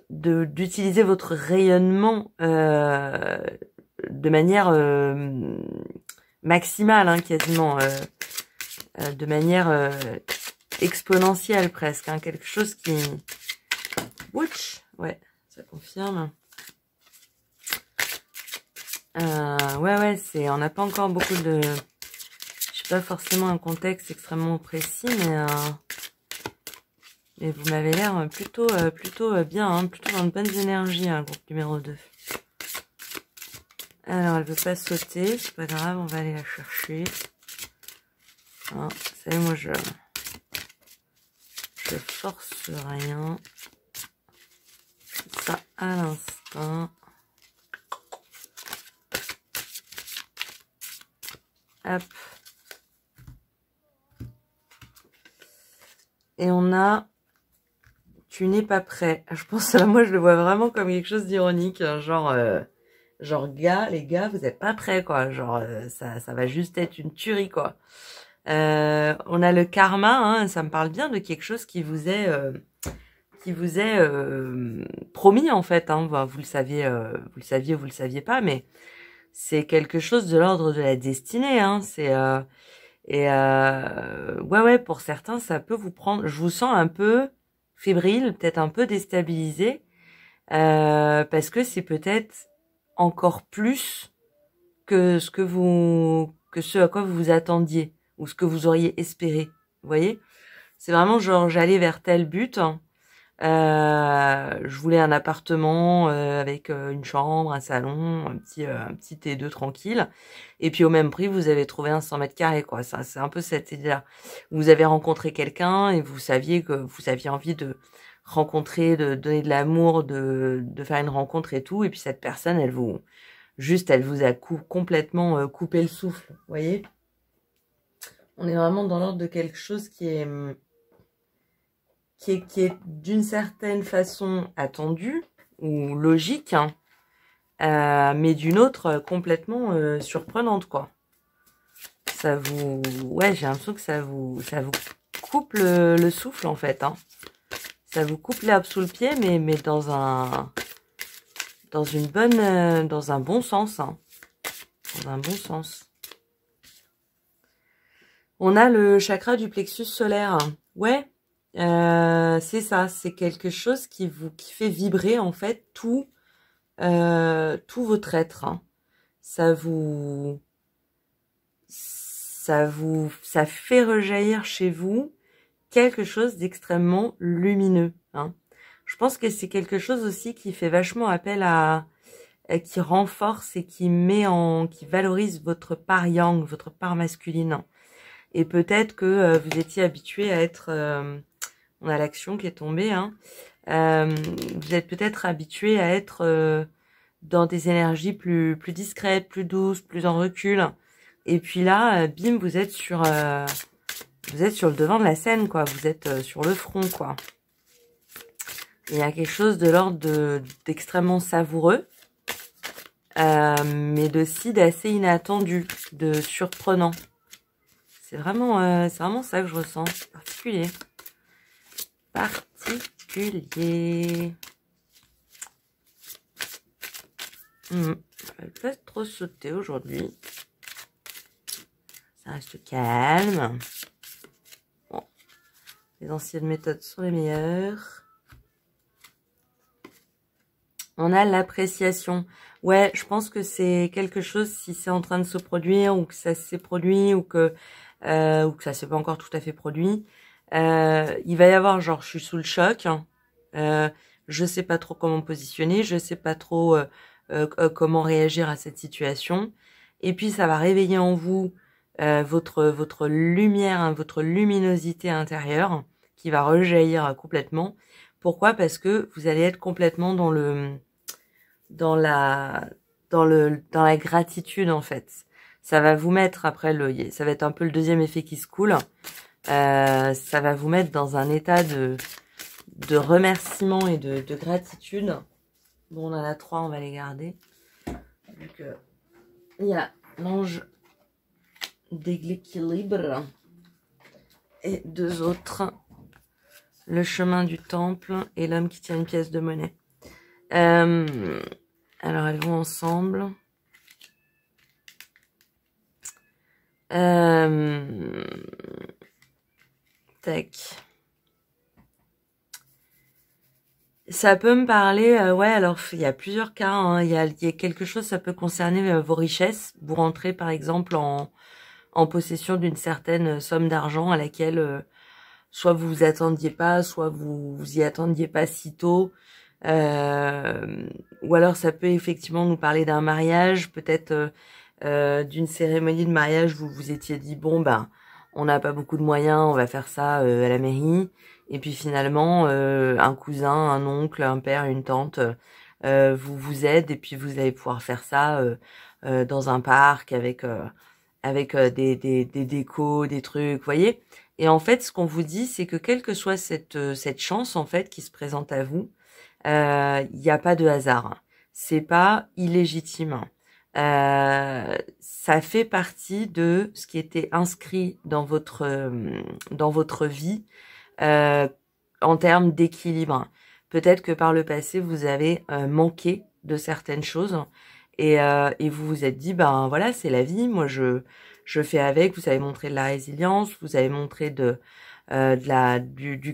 d'utiliser votre rayonnement de manière maximale, hein, quasiment, de manière exponentielle presque, hein, quelque chose qui... Ouch, ouais, ça confirme. Ouais, on n'a pas encore beaucoup de... Je sais pas forcément un contexte extrêmement précis, mais vous m'avez l'air plutôt bien, hein, plutôt dans de bonnes énergies, hein, groupe numéro 2. Alors, elle veut pas sauter, c'est pas grave, on va aller la chercher. Hein, vous savez, moi, je force rien. Ça à l'instinct. Hop. Et on a... Tu n'es pas prêt. Je pense, moi, je le vois vraiment comme quelque chose d'ironique. Genre, les gars, vous n'êtes pas prêts, quoi. Genre, ça va juste être une tuerie, quoi. On a le karma, hein, ça me parle bien de quelque chose qui vous est promis, en fait, hein. Vous le saviez, vous le saviez pas, mais c'est quelque chose de l'ordre de la destinée, hein. Ouais, pour certains, ça peut vous prendre... Je vous sens un peu fébrile, peut-être un peu déstabilisé, parce que c'est peut-être encore plus que ce à quoi vous vous attendiez, ou ce que vous auriez espéré. Vous voyez? C'est vraiment genre, j'allais vers tel but, hein. Je voulais un appartement avec une chambre, un salon, un petit T2 tranquille. Et puis au même prix, vous avez trouvé un 100 mètres carrés, quoi. Ça, c'est un peu cette idée-là. Vous avez rencontré quelqu'un et vous saviez que vous aviez envie de rencontrer, de donner de l'amour, de faire une rencontre et tout. Et puis cette personne, elle vous a complètement coupé le souffle. Vous voyez? On est vraiment dans l'ordre de quelque chose qui est qui est d'une certaine façon attendu ou logique, hein, mais d'une autre complètement surprenante, quoi. Ça vous... Ouais, j'ai l'impression que ça vous coupe le souffle, en fait, hein. Ça vous coupe l'herbe sous le pied, mais dans un... dans un bon sens, hein. Dans un bon sens. On a le chakra du plexus solaire. Ouais, c'est ça. C'est quelque chose qui fait vibrer, en fait, tout votre être, hein. Ça fait rejaillir chez vous quelque chose d'extrêmement lumineux, hein. Je pense que c'est quelque chose aussi qui fait vachement appel qui renforce et qui valorise votre part yang, votre part masculine. Et peut-être que vous étiez habitué à être, on a l'action qui est tombée, hein. Vous êtes peut-être habitué à être dans des énergies plus discrètes, plus douces, plus en recul. Et puis là, bim, vous êtes sur le devant de la scène, quoi. Vous êtes sur le front, quoi. Il y a quelque chose de l'ordre d'extrêmement savoureux, mais aussi d'assez inattendu, de surprenant. C'est vraiment ça que je ressens. Particulier. Je vais pas trop sauter aujourd'hui. Ça reste calme. Bon. Les anciennes méthodes sont les meilleures. On a l'appréciation. Ouais, je pense que c'est quelque chose, si c'est en train de se produire, ou que ça s'est produit, ou que ça s'est pas encore tout à fait produit. Il va y avoir genre, je suis sous le choc. Je sais pas trop comment me positionner. Je sais pas trop comment réagir à cette situation. Et puis, ça va réveiller en vous votre lumière, hein, votre luminosité intérieure qui va rejaillir complètement. Pourquoi? Parce que vous allez être complètement dans la gratitude, en fait. Ça va vous mettre après ça va être un peu le deuxième effet qui se coule. Ça va vous mettre dans un état de remerciement et de gratitude. Bon, on en a 3, on va les garder. Donc, il y a l'ange d'équilibre et 2 autres. Le chemin du temple et l'homme qui tient une pièce de monnaie. Alors, elles vont ensemble. Tac. Ça peut me parler, ouais, alors il y a plusieurs cas, hein. Il y a quelque chose, ça peut concerner vos richesses. Vous rentrez par exemple en possession d'une certaine somme d'argent à laquelle soit vous vous attendiez pas, soit vous y attendiez pas si tôt. Ou alors ça peut effectivement nous parler d'un mariage, peut-être d'une cérémonie de mariage, vous vous étiez dit, bon, ben, on n'a pas beaucoup de moyens, on va faire ça à la mairie. Et puis finalement, un cousin, un oncle, un père, une tante vous aident et puis vous allez pouvoir faire ça dans un parc avec des décos, des trucs, vous voyez. Et en fait, ce qu'on vous dit, c'est que quelle que soit cette chance en fait qui se présente à vous, il n'y a pas de hasard. C'est pas illégitime. Ça fait partie de ce qui était inscrit dans votre vie. En termes d'équilibre. Peut-être que par le passé, vous avez manqué de certaines choses et vous vous êtes dit, ben voilà, c'est la vie, moi je fais avec, vous avez montré de la résilience, vous avez montré du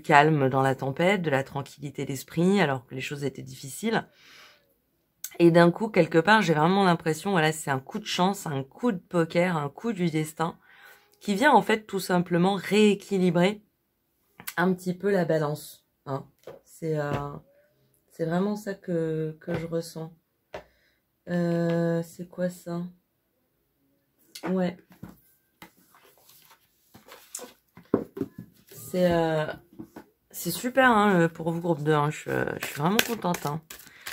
calme dans la tempête, de la tranquillité d'esprit, alors que les choses étaient difficiles. Et d'un coup, quelque part, j'ai vraiment l'impression, voilà, c'est un coup de chance, un coup de poker, un coup du destin, qui vient en fait tout simplement rééquilibrer un petit peu la balance, hein. C'est vraiment ça que je ressens. C'est quoi ça? Ouais. C'est super, hein, pour vous, groupe 2. Hein. Je suis vraiment contente. Hein.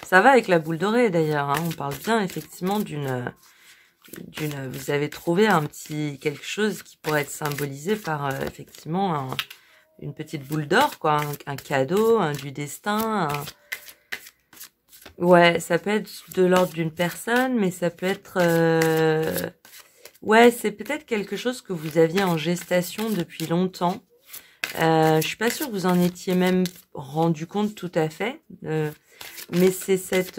Ça va avec la boule dorée, d'ailleurs. Hein. On parle bien, effectivement, vous avez trouvé quelque chose qui pourrait être symbolisé par, effectivement, une petite boule d'or, quoi, un cadeau, du destin. Ouais, ça peut être de l'ordre d'une personne, mais ça peut être... Ouais, c'est peut-être quelque chose que vous aviez en gestation depuis longtemps. Je suis pas sûre que vous en étiez même rendu compte tout à fait. Mais c'est cet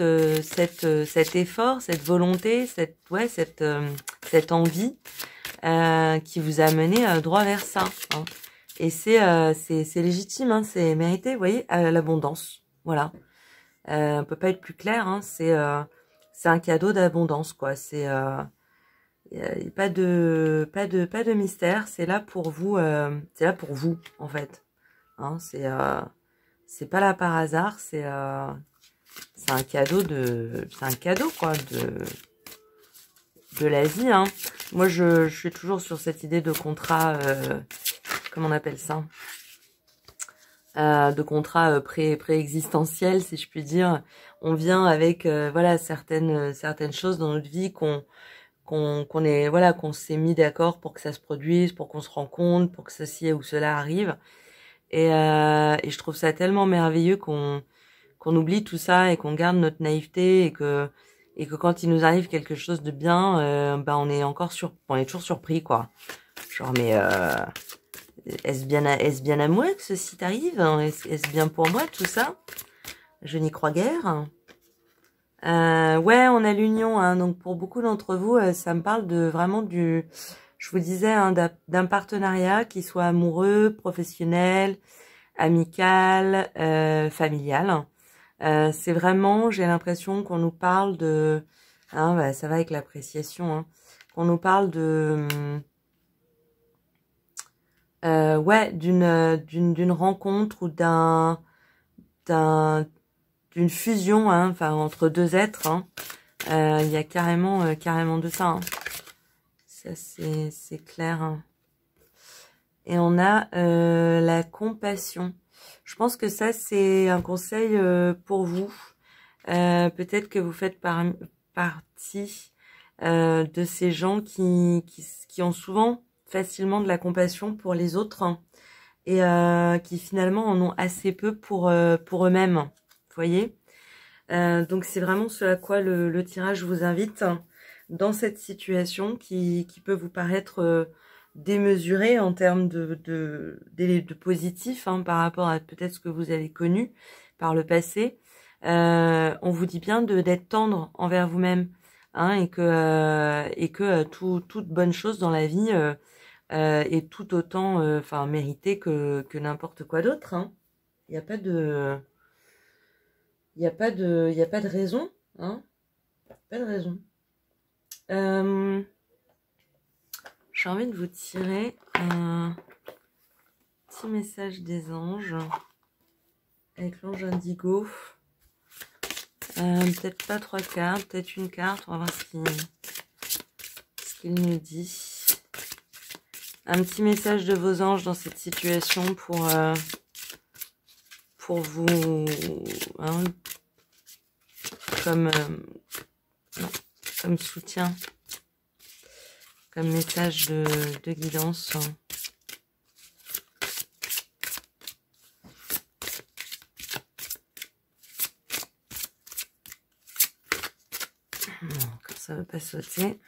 effort, cette volonté, cette envie qui vous a mené droit vers ça. Hein. Et c'est légitime, hein, c'est mérité, vous voyez, l'abondance. Voilà. On peut pas être plus clair, hein, c'est un cadeau d'abondance, quoi. C'est y a pas de mystère, c'est là pour vous, en fait. Hein, c'est pas là par hasard, c'est un cadeau quoi de la vie. Hein. Moi, je suis toujours sur cette idée de contrat, comment on appelle ça, de contrat préexistentiel, si je puis dire. On vient avec voilà certaines choses dans notre vie qu'on s'est mis d'accord pour que ça se produise, pour qu'on se rencontre, pour que ceci ou cela arrive. Et je trouve ça tellement merveilleux qu'on oublie tout ça et qu'on garde notre naïveté et que quand il nous arrive quelque chose de bien, on est toujours surpris, quoi. Genre, mais est-ce bien à moi que ceci t'arrive? Est-ce bien pour moi tout ça? Je n'y crois guère. Ouais, on a l'union, hein, donc pour beaucoup d'entre vous, ça me parle de vraiment je vous disais, hein, d'un partenariat qui soit amoureux, professionnel, amical, familial. C'est vraiment, j'ai l'impression qu'on nous parle de, hein, ça va avec l'appréciation, hein, qu'on nous parle de, ouais, d'une rencontre ou d'une fusion, hein, enfin entre deux êtres. Hein. Il y a carrément de ça. Hein. Ça c'est clair. Hein. Et on a la compassion. Je pense que ça, c'est un conseil pour vous. Peut-être que vous faites partie de ces gens qui ont souvent facilement de la compassion pour les autres, hein, et qui finalement en ont assez peu pour eux-mêmes. Vous voyez, donc c'est vraiment ce à quoi le tirage vous invite, hein, dans cette situation qui peut vous paraître démesuré en termes de positif, hein, par rapport à peut-être ce que vous avez connu par le passé. On vous dit bien d'être tendre envers vous-même, hein, et que toute bonne chose dans la vie est tout autant méritée que n'importe quoi d'autre. Hein. Il n'y a pas de raison, hein. Pas de raison. J'ai envie de vous tirer un petit message des anges avec l'ange indigo. Peut-être pas 3 cartes, peut-être une carte. On va voir ce qu'il nous dit. Un petit message de vos anges dans cette situation pour vous, hein, comme soutien. Comme message de guidance. Bon, quand ça ne veut pas sauter.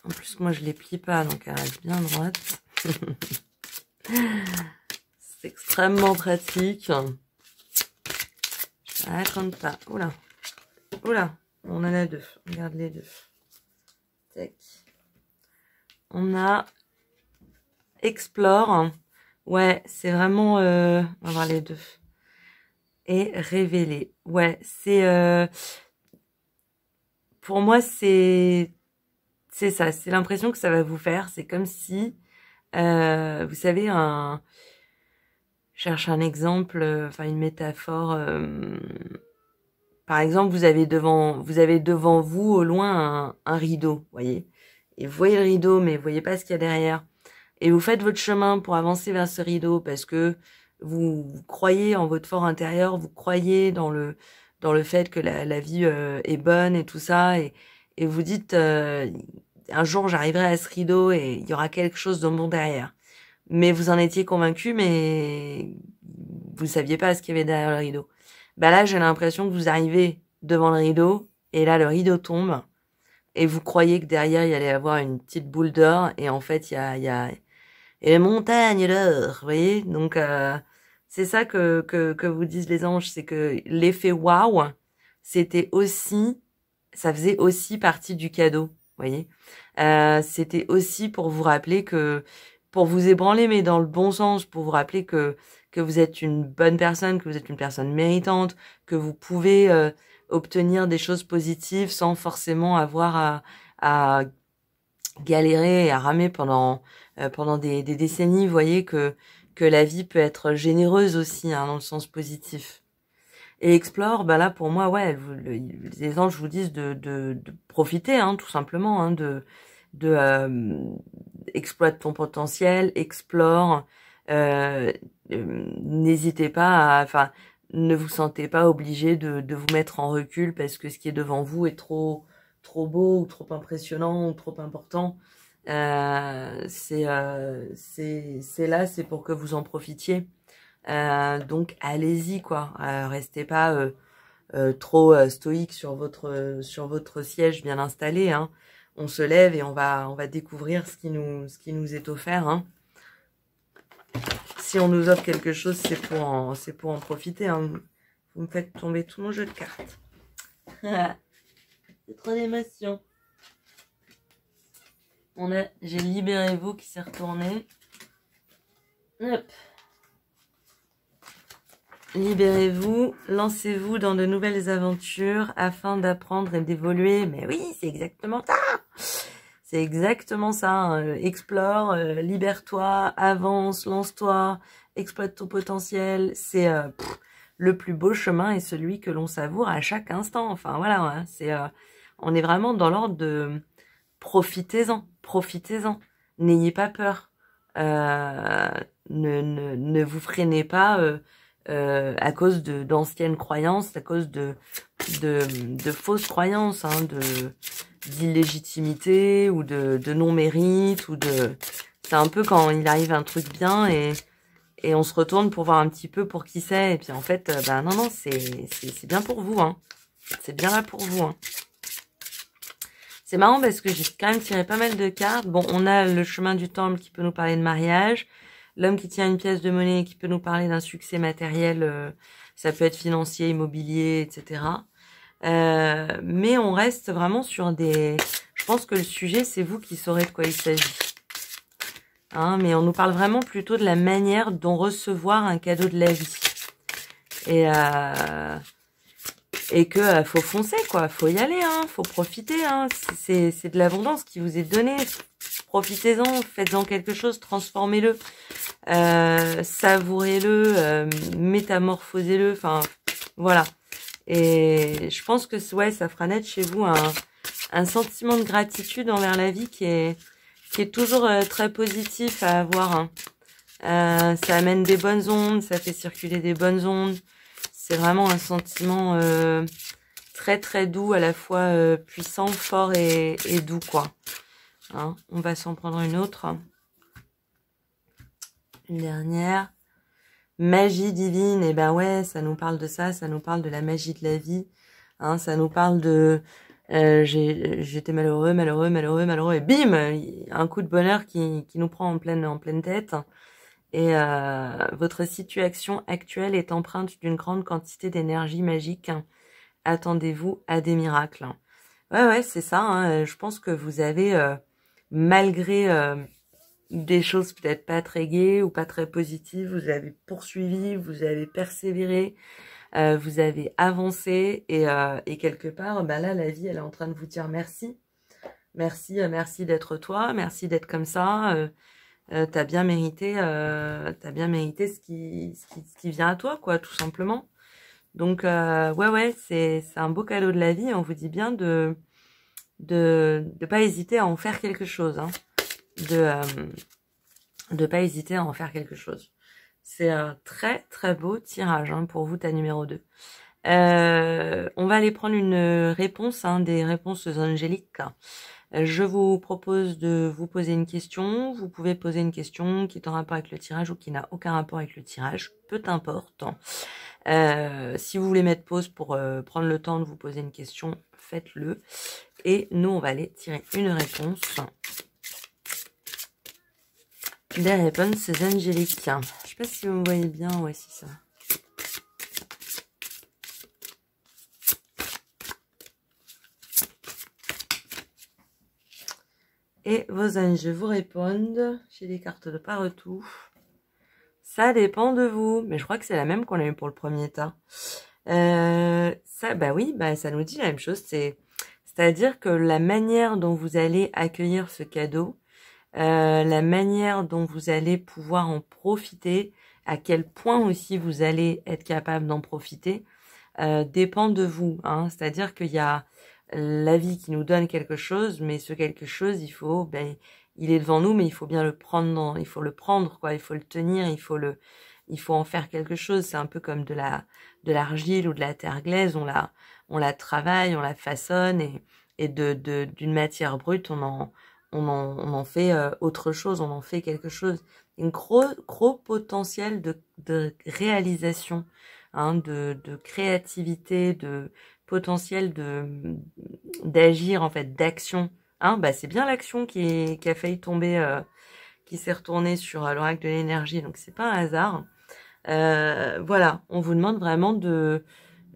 En plus, moi, je ne les plie pas, donc elle reste bien droite. C'est extrêmement pratique. Je ne raconte pas. Oula. Oula. On en a deux. Regarde les deux. Tac. On a Explore. Ouais, c'est vraiment... on va voir les deux. Et Révéler. Ouais, c'est... pour moi, c'est ça. C'est l'impression que ça va vous faire. C'est comme si... vous savez, je cherche un exemple, une métaphore. Par exemple, vous avez devant vous au loin un rideau, voyez. Et vous voyez le rideau, mais vous voyez pas ce qu'il y a derrière. Et vous faites votre chemin pour avancer vers ce rideau parce que vous croyez en votre fort intérieur, vous croyez dans le fait que la vie est bonne et tout ça, et vous dites un jour j'arriverai à ce rideau et il y aura quelque chose de bon derrière. mais vous en étiez convaincu, mais vous saviez pas ce qu'il y avait derrière le rideau. Bah là, j'ai l'impression que vous arrivez devant le rideau, et là, le rideau tombe, et vous croyez que derrière, il y allait avoir une petite boule d'or, et en fait, et les montagnes d'or, vous voyez? Donc, c'est ça que vous disent les anges, c'est que l'effet waouh, c'était aussi, ça faisait aussi partie du cadeau, vous voyez? C'était aussi pour vous rappeler pour vous ébranler, mais dans le bon sens, pour vous rappeler que vous êtes une bonne personne, que vous êtes une personne méritante, que vous pouvez obtenir des choses positives sans forcément avoir à galérer et à ramer pendant des décennies. Vous voyez que la vie peut être généreuse aussi, hein, dans le sens positif. Et explore, bah là pour moi, ouais, les anges vous disent de profiter, hein, tout simplement, hein, exploite ton potentiel, explore, n'hésitez pas enfin, ne vous sentez pas obligé de vous mettre en recul parce que ce qui est devant vous est trop beau ou trop impressionnant ou trop important. C'est là, c'est pour que vous en profitiez. Donc allez-y quoi, restez pas trop stoïque sur votre siège bien installé, hein. On se lève et on va découvrir ce qui nous est offert, hein. Si on nous offre quelque chose, c'est pour en profiter, hein. Vous me faites tomber tout mon jeu de cartes. C'est trop d'émotion. J'ai Libérez-vous qui s'est retourné. Hop. Libérez-vous, lancez-vous dans de nouvelles aventures afin d'apprendre et d'évoluer. Mais oui, c'est exactement ça. C'est exactement ça. Hein. Explore, libère-toi, avance, lance-toi, exploite ton potentiel. C'est le plus beau chemin et celui que l'on savoure à chaque instant. Enfin voilà, hein, on est vraiment dans l'ordre de profitez-en, profitez-en. N'ayez pas peur. Ne vous freinez pas. À cause d'anciennes croyances, à cause de fausses croyances, hein, d'illégitimité ou de non-mérite c'est un peu quand il arrive un truc bien et on se retourne pour voir un petit peu pour qui c'est et puis en fait bah non c'est bien pour vous, hein. C'est bien là pour vous, hein. C'est marrant parce que j'ai quand même tiré pas mal de cartes. Bon, on a le chemin du temple qui peut nous parler de mariage. L'homme qui tient une pièce de monnaie qui peut nous parler d'un succès matériel, ça peut être financier, immobilier, etc. Mais on reste vraiment sur Je pense que le sujet, c'est vous qui saurez de quoi il s'agit. Hein, mais on nous parle vraiment plutôt de la manière dont recevoir un cadeau de la vie. Et que faut foncer, quoi. Faut y aller, hein. Faut profiter, hein. C'est de l'abondance qui vous est donnée. Profitez-en, faites-en quelque chose, transformez-le. Savourez-le, métamorphosez-le, enfin voilà. Et je pense que ouais, ça fera naître chez vous un sentiment de gratitude envers la vie qui est toujours très positif à avoir, hein. Ça amène des bonnes ondes, ça fait circuler des bonnes ondes. C'est vraiment un sentiment très très doux, à la fois puissant, fort et doux, quoi. Hein, on va s'en prendre une autre. Une dernière. Magie divine, et ben ouais, ça nous parle de ça nous parle de la magie de la vie, hein, ça nous parle de j'étais malheureux, et bim, un coup de bonheur qui nous prend en pleine tête. Et votre situation actuelle est empreinte d'une grande quantité d'énergie magique. Attendez-vous à des miracles. Ouais, c'est ça, hein, je pense que vous avez, malgré des choses peut-être pas très gaies ou pas très positives, vous avez poursuivi, vous avez persévéré, vous avez avancé et quelque part, bah là, la vie, elle est en train de vous dire merci. Merci d'être toi, merci d'être comme ça. T'as bien mérité ce qui vient à toi, quoi, tout simplement. Donc, ouais, c'est un beau cadeau de la vie. On vous dit bien de pas hésiter à en faire quelque chose, hein. De pas hésiter à en faire quelque chose. C'est un très très beau tirage, hein, pour vous, ta numéro 2. On va aller prendre une réponse, hein, des réponses angéliques. Je vous propose de vous poser une question. Vous pouvez poser une question qui est en rapport avec le tirage ou qui n'a aucun rapport avec le tirage, peu importe. Si vous voulez mettre pause pour prendre le temps de vous poser une question, faites-le. Et nous, on va aller tirer une réponse. Des réponses angéliques. Je sais pas si vous me voyez bien. Ouais, c'est ça. Et vos anges vous répondent. J'ai des cartes de partout. Ça dépend de vous. Mais je crois que c'est la même qu'on a eu pour le premier tas. Ça, bah oui, bah ça nous dit la même chose. C'est-à-dire que la manière dont vous allez accueillir ce cadeau, la manière dont vous allez pouvoir en profiter, à quel point aussi vous allez être capable d'en profiter, dépend de vous. Hein. C'est-à-dire qu'il y a la vie qui nous donne quelque chose, mais ce quelque chose, il est devant nous, mais il faut bien le prendre, il faut le prendre, quoi. Il faut le tenir, il faut en faire quelque chose. C'est un peu comme de l'argile ou de la terre glaise. On la travaille, on la façonne et d'une matière brute, on en fait autre chose, on en fait quelque chose. Un gros potentiel de réalisation, hein, de créativité, de potentiel d'agir, en fait, d'action. Hein, bah, c'est bien l'action qui a failli tomber, qui s'est retournée sur l'oracle de l'énergie, donc c'est pas un hasard. Voilà, on vous demande vraiment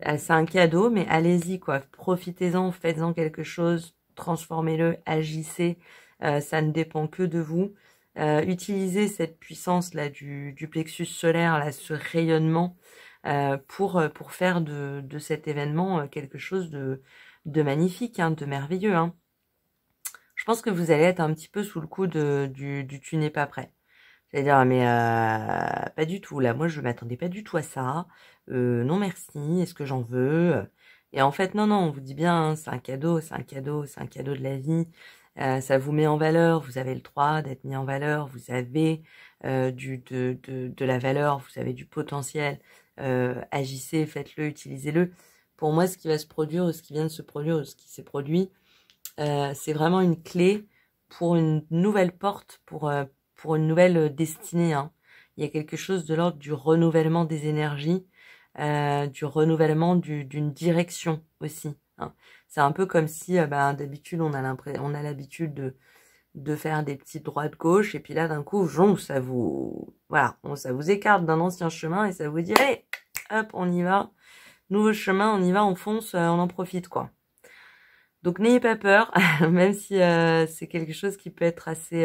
c'est un cadeau, mais allez-y, quoi. Profitez-en, faites-en quelque chose, transformez-le, agissez. Ça ne dépend que de vous. Utilisez cette puissance-là du plexus solaire, là, ce rayonnement, pour faire de cet événement quelque chose de magnifique, hein, de merveilleux. Hein. Je pense que vous allez être un petit peu sous le coup du tu n'es pas prêt. C'est-à-dire, mais pas du tout. Là, moi, je m'attendais pas du tout à ça. Non, merci. Est-ce que j'en veux? Et en fait, non, on vous dit bien, hein, c'est un cadeau, c'est un cadeau, c'est un cadeau de la vie. Ça vous met en valeur. Vous avez le droit d'être mis en valeur. Vous avez de la valeur. Vous avez du potentiel. Agissez, faites-le, utilisez-le. Pour moi, ce qui va se produire, ou ce qui vient de se produire, ou ce qui s'est produit, c'est vraiment une clé pour une nouvelle porte, pour une nouvelle destinée. Hein. Il y a quelque chose de l'ordre du renouvellement des énergies, du renouvellement d'une direction aussi. Hein. C'est un peu comme si, d'habitude, on a l'habitude de faire des petites droites-gauche, et puis là, d'un coup, ça vous écarte d'un ancien chemin, et ça vous dit, allez, hop, on y va, nouveau chemin, on y va, on fonce, on en profite, quoi. Donc n'ayez pas peur, même si c'est quelque chose qui peut être assez,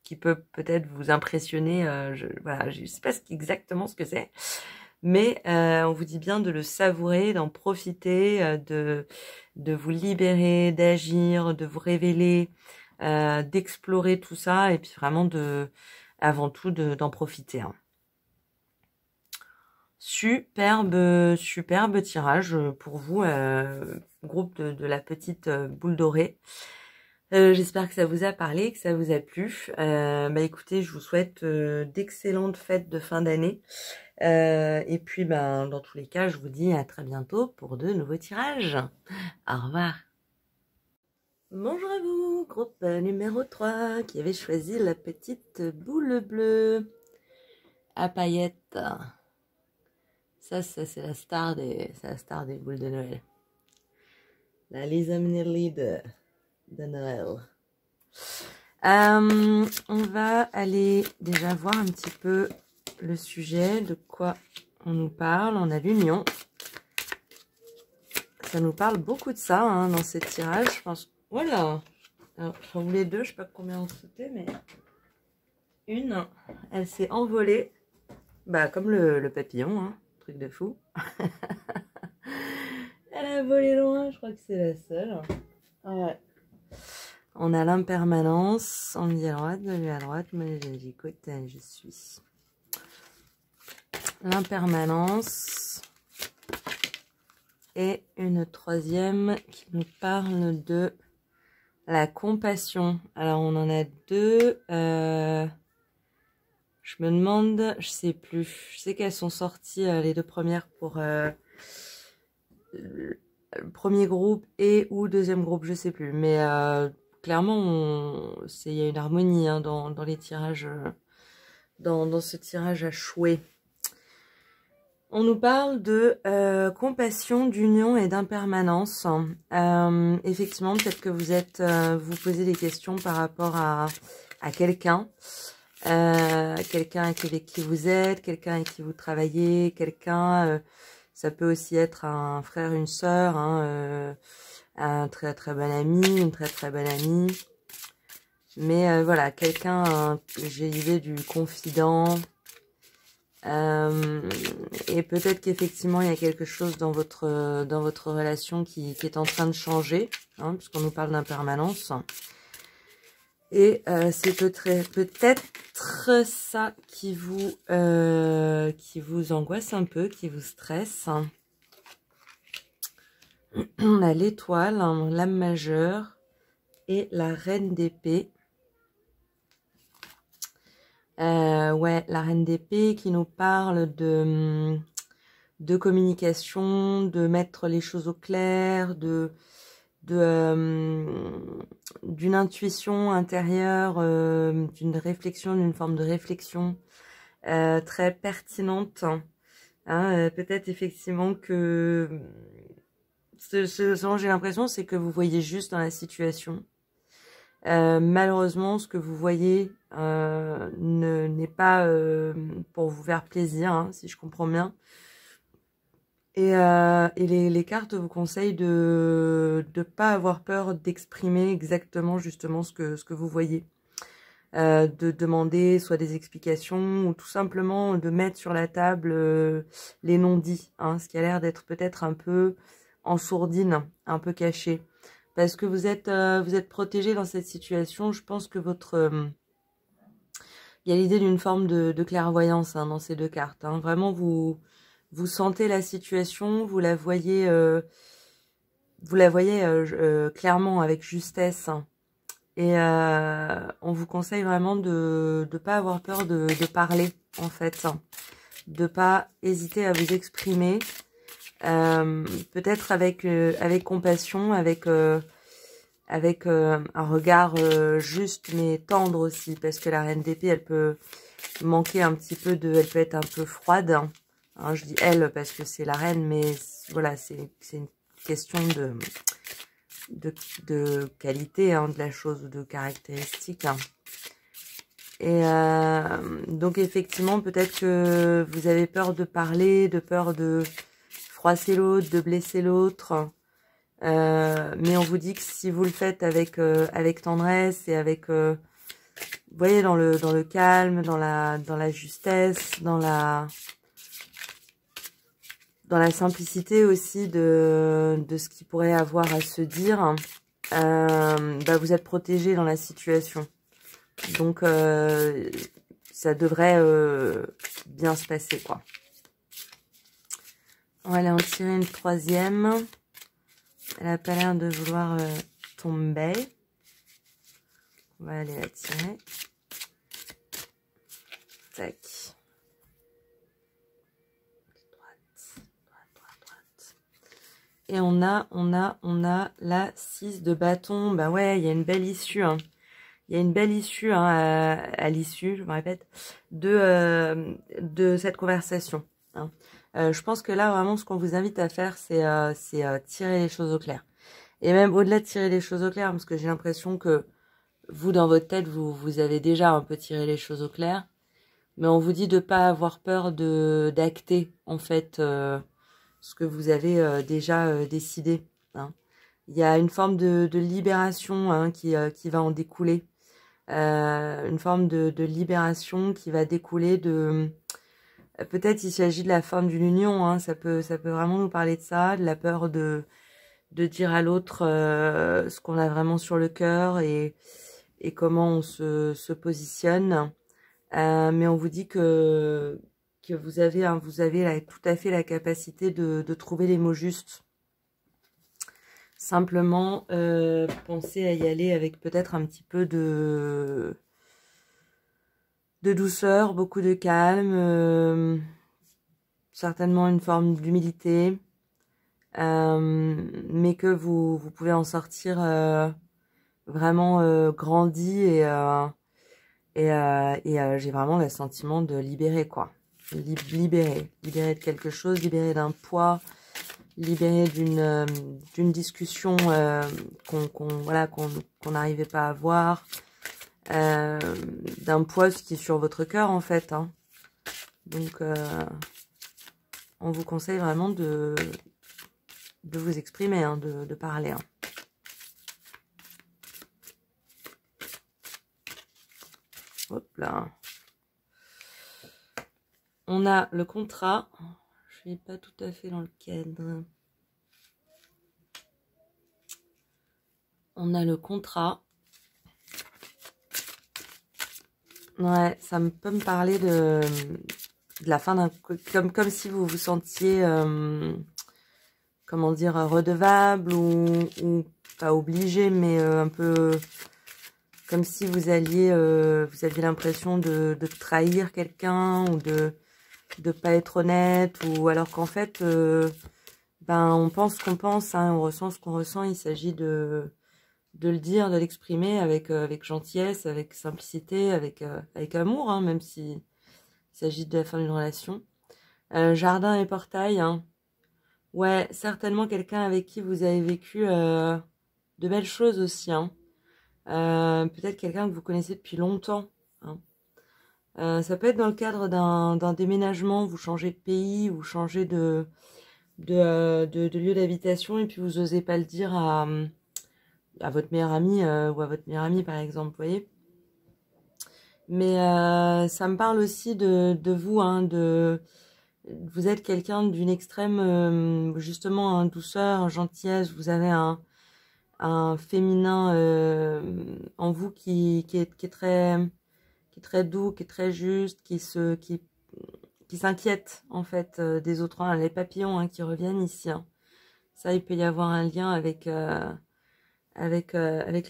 qui peut peut-être vous impressionner. Je sais pas exactement ce que c'est, mais on vous dit bien de le savourer, d'en profiter, de vous libérer, d'agir, de vous révéler, d'explorer tout ça, et puis vraiment avant tout d'en profiter. Hein. Superbe tirage pour vous, groupe de la petite boule dorée. J'espère que ça vous a parlé, que ça vous a plu. Écoutez, je vous souhaite d'excellentes fêtes de fin d'année. Et puis, dans tous les cas, je vous dis à très bientôt pour de nouveaux tirages. Au revoir. Bonjour à vous, groupe numéro 3, qui avait choisi la petite boule bleue à paillettes. Ça c'est la star des boules de Noël. La Lisa Minnelli de Noël. On va aller déjà voir un petit peu le sujet, de quoi on nous parle. On a l'union. Ça nous parle beaucoup de ça, hein, dans ces tirages. Je pense. Voilà. Alors, j'en voulais deux, je sais pas combien on sautait, mais une, elle s'est envolée. Comme le papillon, hein. Truc de fou. Elle a volé loin, je crois que c'est la seule. Ouais. On a l'impermanence. On me dit à droite, on me dit à droite, mais j'ai dit côté, je suis. L'impermanence. Et une troisième qui nous parle de la compassion. Alors, on en a deux. Je me demande, je sais plus. Je sais qu'elles sont sorties, les deux premières, pour premier groupe et ou deuxième groupe, je sais plus. Mais clairement, il y a une harmonie hein, dans les tirages, dans ce tirage à chouet. On nous parle de compassion, d'union et d'impermanence. Effectivement, peut-être que vous posez des questions par rapport à quelqu'un. Quelqu'un avec qui vous êtes, quelqu'un avec qui vous travaillez, quelqu'un, ça peut aussi être un frère, une sœur, hein, un très très bon ami, une très très bonne amie. Mais voilà, quelqu'un, j'ai l'idée du confident. Et peut-être qu'effectivement il y a quelque chose dans votre relation qui est en train de changer, hein, puisqu'on nous parle d'impermanence. Et c'est peut-être ça qui vous angoisse un peu, qui vous stresse. On a l'étoile, hein, l'âme majeure et la reine d'épée. Ouais, la reine d'épée qui nous parle de communication, de mettre les choses au clair, d'une intuition intérieure, d'une réflexion, d'une forme de réflexion très pertinente. Hein, peut-être effectivement que ce dont j'ai l'impression, c'est que vous voyez juste dans la situation. Malheureusement, ce que vous voyez n'est pas pour vous faire plaisir, hein, si je comprends bien. Et les cartes vous conseillent de pas avoir peur d'exprimer exactement justement ce que vous voyez. De demander soit des explications ou tout simplement de mettre sur la table les non-dits, hein, ce qui a l'air d'être peut-être un peu en sourdine, un peu caché. Parce que vous êtes protégé dans cette situation. Je pense que il y a l'idée d'une forme de clairvoyance hein, dans ces deux cartes. Hein. Vraiment, vous sentez la situation, vous la voyez clairement avec justesse. Hein. Et on vous conseille vraiment de ne pas avoir peur de parler, en fait. Hein. De pas hésiter à vous exprimer. Peut-être avec compassion, avec un regard juste mais tendre aussi. Parce que la reine d'épée, elle peut manquer un petit peu elle peut être un peu froide. Hein, je dis elle parce que c'est la reine, mais voilà, c'est une question de qualité hein, de la chose, de caractéristiques. Hein. Et donc effectivement, peut-être que vous avez peur de parler, de peur de froisser l'autre, de blesser l'autre. Mais on vous dit que si vous le faites avec tendresse et avec vous voyez dans le calme, dans la justesse, dans la simplicité aussi de ce qu'il pourrait avoir à se dire, bah vous êtes protégé dans la situation. Donc ça devrait bien se passer quoi. On va aller en tirer une troisième. Elle n'a pas l'air de vouloir tomber. On va aller la tirer. Tac. Droite. Et on a la 6 de bâton. Bah ouais, il y a une belle issue. Hein. Il y a une belle issue hein, à l'issue, je me répète, de cette conversation. Hein. Je pense que là, vraiment, ce qu'on vous invite à faire, c'est tirer les choses au clair. Et même au-delà de tirer les choses au clair, parce que j'ai l'impression que vous, dans votre tête, vous avez déjà un peu tiré les choses au clair. Mais on vous dit de pas avoir peur d'acter, en fait, ce que vous avez déjà décidé. Hein. Il y a une forme de libération hein, qui va en découler. Une forme de libération qui va découler de... Peut-être il s'agit de la fin d'une union, hein, ça peut vraiment nous parler de ça, de la peur de dire à l'autre ce qu'on a vraiment sur le cœur et comment on se positionne. Mais on vous dit que vous avez tout à fait la capacité de trouver les mots justes. Simplement, pensez à y aller avec peut-être un petit peu de douceur, beaucoup de calme, certainement une forme d'humilité. mais que vous pouvez en sortir vraiment grandi et j'ai vraiment le sentiment de libérer, quoi. Libérer de quelque chose, libérer d'un poids, libérer d'une discussion qu'on n'arrivait pas à avoir, d'un poids qui est sur votre cœur, en fait, hein. Donc, on vous conseille vraiment de vous exprimer, hein, de parler, hein. Hop là. On a le contrat. Je suis pas tout à fait dans le cadre. On a le contrat. Ouais, ça peut me parler de la fin d'un... Comme si vous vous sentiez, comment dire, redevable ou pas obligé, mais un peu... Comme si vous aviez l'impression de trahir quelqu'un ou de pas être honnête, ou alors qu'en fait, on pense ce qu'on pense, hein, on ressent ce qu'on ressent. Il s'agit de le dire, de l'exprimer avec gentillesse, avec simplicité, avec amour, hein, même s'il s'agit de la fin d'une relation. Jardin et portail, hein. Ouais, certainement quelqu'un avec qui vous avez vécu de belles choses aussi, hein. Peut-être quelqu'un que vous connaissez depuis longtemps, hein. Ça peut être dans le cadre d'un déménagement, vous changez de pays, vous changez de lieu d'habitation et puis vous osez pas le dire à votre meilleur ami ou à votre meilleure amie, par exemple, vous voyez. Mais ça me parle aussi de vous, hein, vous êtes quelqu'un d'une extrême, justement, hein, douceur, gentillesse, vous avez un féminin en vous qui est très doux, qui est très juste, qui s'inquiète en fait des autres, hein, les papillons, hein, qui reviennent ici, hein. Ça, il peut y avoir un lien avec la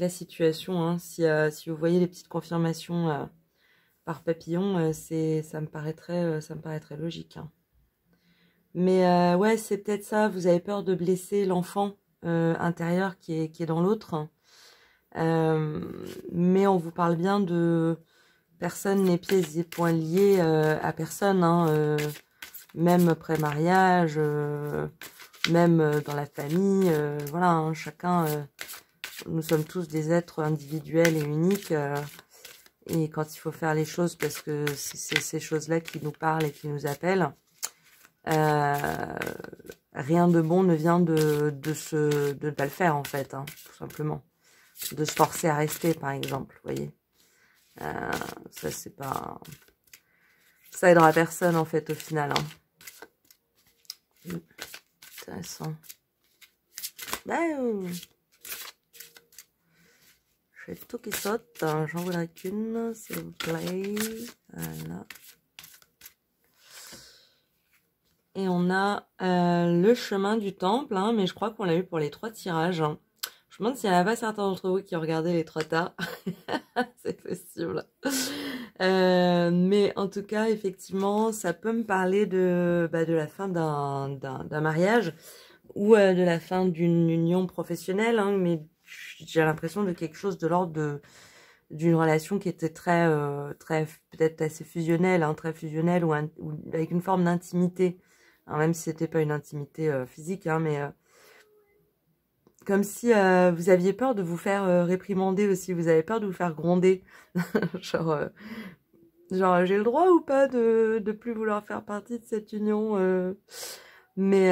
situation, hein. Si vous voyez les petites confirmations par papillon, ça me paraîtrait logique, hein. Mais ouais, c'est peut-être ça, vous avez peur de blesser l'enfant intérieur qui est dans l'autre. Mais on vous parle bien de personne, les pieds et poings liés à personne, hein, même après mariage, même dans la famille, voilà, hein, chacun, nous sommes tous des êtres individuels et uniques, et quand il faut faire les choses, parce que c'est ces choses-là qui nous parlent et qui nous appellent, rien de bon ne vient de ne pas le faire, en fait, hein, tout simplement. De se forcer à rester, par exemple, vous voyez. Ça, c'est pas... Ça aidera personne, en fait, au final, hein. Intéressant. Je fais tout qui saute. J'en voudrais qu'une, s'il vous plaît. Voilà. Et on a le chemin du temple, hein, mais je crois qu'on l'a eu pour les 3 tirages, hein. Je me demande s'il n'y en a pas certains d'entre vous qui ont regardé les 3 tas. C'est possible. Mais en tout cas, effectivement, ça peut me parler de la fin d'un mariage ou de la fin d'une union professionnelle, hein, mais j'ai l'impression de quelque chose de l'ordre d'une relation qui était très peut-être assez fusionnelle, hein, très fusionnelle ou avec une forme d'intimité. Alors, même si c'était pas une intimité physique, hein, mais comme si vous aviez peur de vous faire réprimander aussi, vous avez peur de vous faire gronder. Genre, j'ai le droit ou pas de plus vouloir faire partie de cette union, mais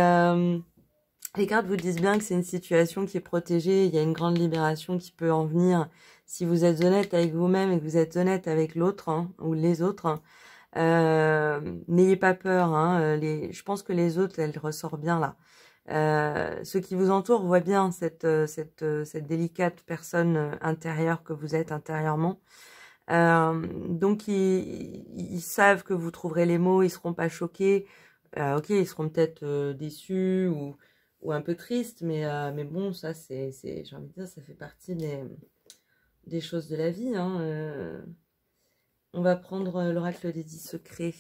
les cartes vous disent bien que c'est une situation qui est protégée, il y a une grande libération qui peut en venir si vous êtes honnête avec vous-même et que vous êtes honnête avec l'autre, hein, ou les autres, hein. N'ayez pas peur, hein, je pense que les autres, elles ressortent bien là. Ceux qui vous entourent voient bien cette délicate personne intérieure que vous êtes intérieurement. Donc ils savent que vous trouverez les mots, ils seront pas choqués. Ok, ils seront peut-être déçus ou un peu tristes, mais bon, ça j'ai envie de dire, ça fait partie des choses de la vie, hein. On va prendre l'oracle des 10 secrets.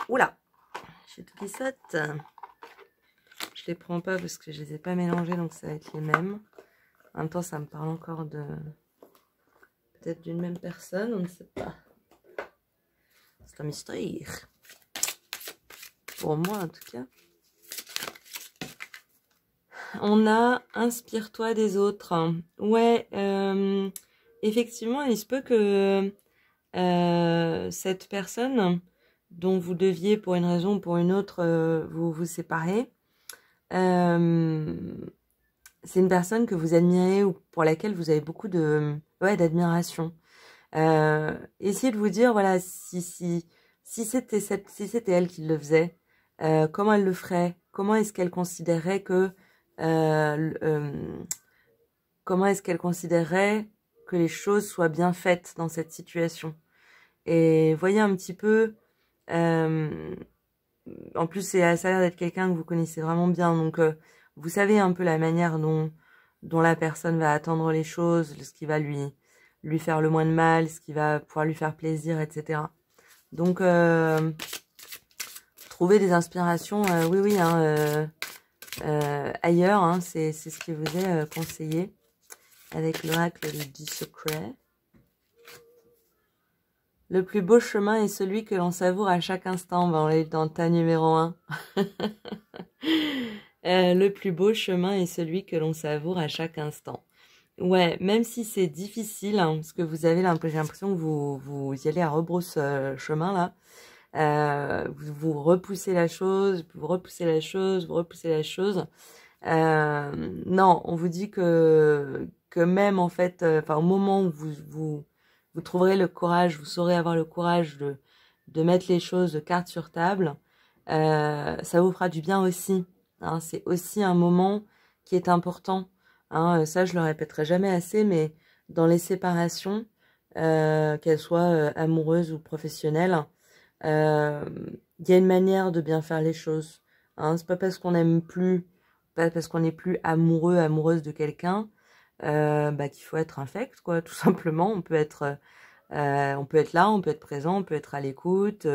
Oula, j'ai tout qui saute. Je les prends pas parce que je les ai pas mélangés, donc ça va être les mêmes. En même temps, ça me parle encore de... peut-être d'une même personne, on ne sait pas. C'est un mystère. Pour moi, en tout cas. On a inspire-toi des autres. Ouais, effectivement, il se peut que cette personne dont vous deviez, pour une raison ou pour une autre, vous vous séparer, c'est une personne que vous admirez ou pour laquelle vous avez beaucoup de, ouais, d'admiration. Essayez de vous dire, voilà, si c'était si c'était elle qui le faisait, comment elle le ferait, comment est-ce qu'elle considérerait que comment est-ce qu'elle considérerait que les choses soient bien faites dans cette situation. Et voyez un petit peu, en plus ça a l'air d'être quelqu'un que vous connaissez vraiment bien, donc vous savez un peu la manière dont la personne va attendre les choses, ce qui va lui faire le moins de mal, ce qui va pouvoir lui faire plaisir, etc. Donc trouver des inspirations, oui, oui, hein, ailleurs, hein, c'est ce qui vous est conseillé avec l'oracle du secret. Le plus beau chemin est celui que l'on savoure à chaque instant. Ben, on est dans le tas numéro 1. Le plus beau chemin est celui que l'on savoure à chaque instant. Ouais, même si c'est difficile, hein, parce que vous avez l'impression que vous y allez à rebrousse chemin là. Vous repoussez la chose, vous repoussez la chose, vous repoussez la chose. Non, on vous dit que même en fait, enfin au moment où vous trouverez le courage, vous saurez avoir le courage de mettre les choses de cartes sur table, ça vous fera du bien aussi. Hein, c'est aussi un moment qui est important. Hein, ça, je le répéterai jamais assez, mais dans les séparations, qu'elles soient amoureuses ou professionnelles, il y a une manière de bien faire les choses. Hein, c'est pas parce qu'on n'aime plus, pas parce qu'on n'est plus amoureux, amoureuse de quelqu'un, bah, qu'il faut être infect, quoi, tout simplement. On peut être là, on peut être présent, on peut être à l'écoute.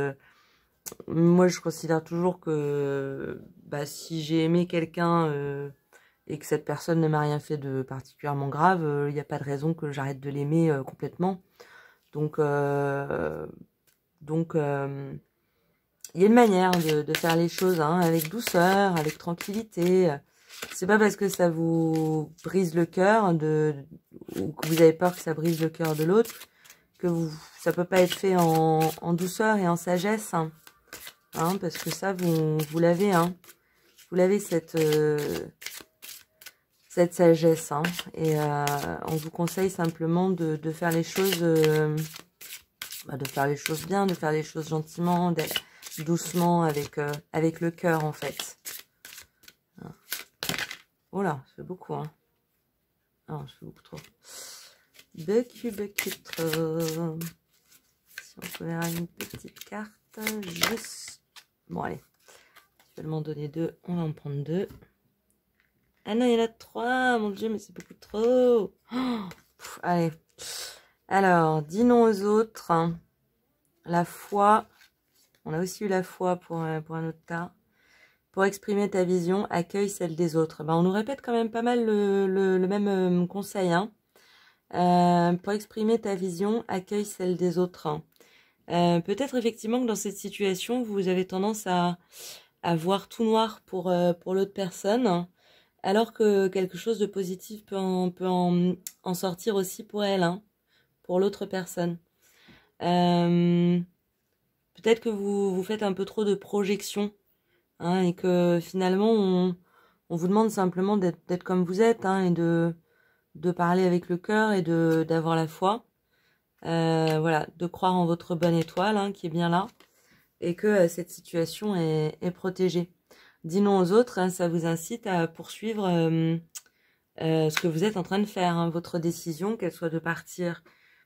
Moi, je considère toujours que bah, si j'ai aimé quelqu'un et que cette personne ne m'a rien fait de particulièrement grave, il n'y a pas de raison que j'arrête de l'aimer complètement. Donc, il y a une manière de faire les choses, hein, avec douceur, avec tranquillité. C'est pas parce que ça vous brise le cœur ou que vous avez peur que ça brise le cœur de l'autre que ça peut pas être fait en douceur et en sagesse, hein, parce que ça vous l'avez, hein, vous l'avez cette sagesse, hein, et on vous conseille simplement de faire les choses, de faire les choses bien, de faire les choses gentiment, doucement avec le cœur en fait. Oh là, ça fait beaucoup, hein. Ah, ça fait beaucoup trop. Beaucoup trop. Si on peut faire une petite carte, juste. Bon, allez. Je vais m'en donner 2. On va en prendre 2. Ah non, il y en a 3. Mon Dieu, mais c'est beaucoup trop. Oh, allez. Alors, dis non aux autres. La foi. On a aussi eu la foi pour un autre tas. Pour exprimer ta vision, accueille celle des autres. Ben, on nous répète quand même pas mal le même conseil. Hein. Pour exprimer ta vision, accueille celle des autres. Peut-être effectivement que dans cette situation, vous avez tendance à voir tout noir pour l'autre personne, alors que quelque chose de positif peut en sortir aussi pour elle, hein, pour l'autre personne. Peut-être que vous faites un peu trop de projections, hein, et que finalement on vous demande simplement d'être comme vous êtes, hein, et de parler avec le cœur et d'avoir la foi. Voilà, de croire en votre bonne étoile, hein, qui est bien là, et que cette situation est protégée. Dis non aux autres, hein, ça vous incite à poursuivre ce que vous êtes en train de faire, hein, votre décision, qu'elle soit de partir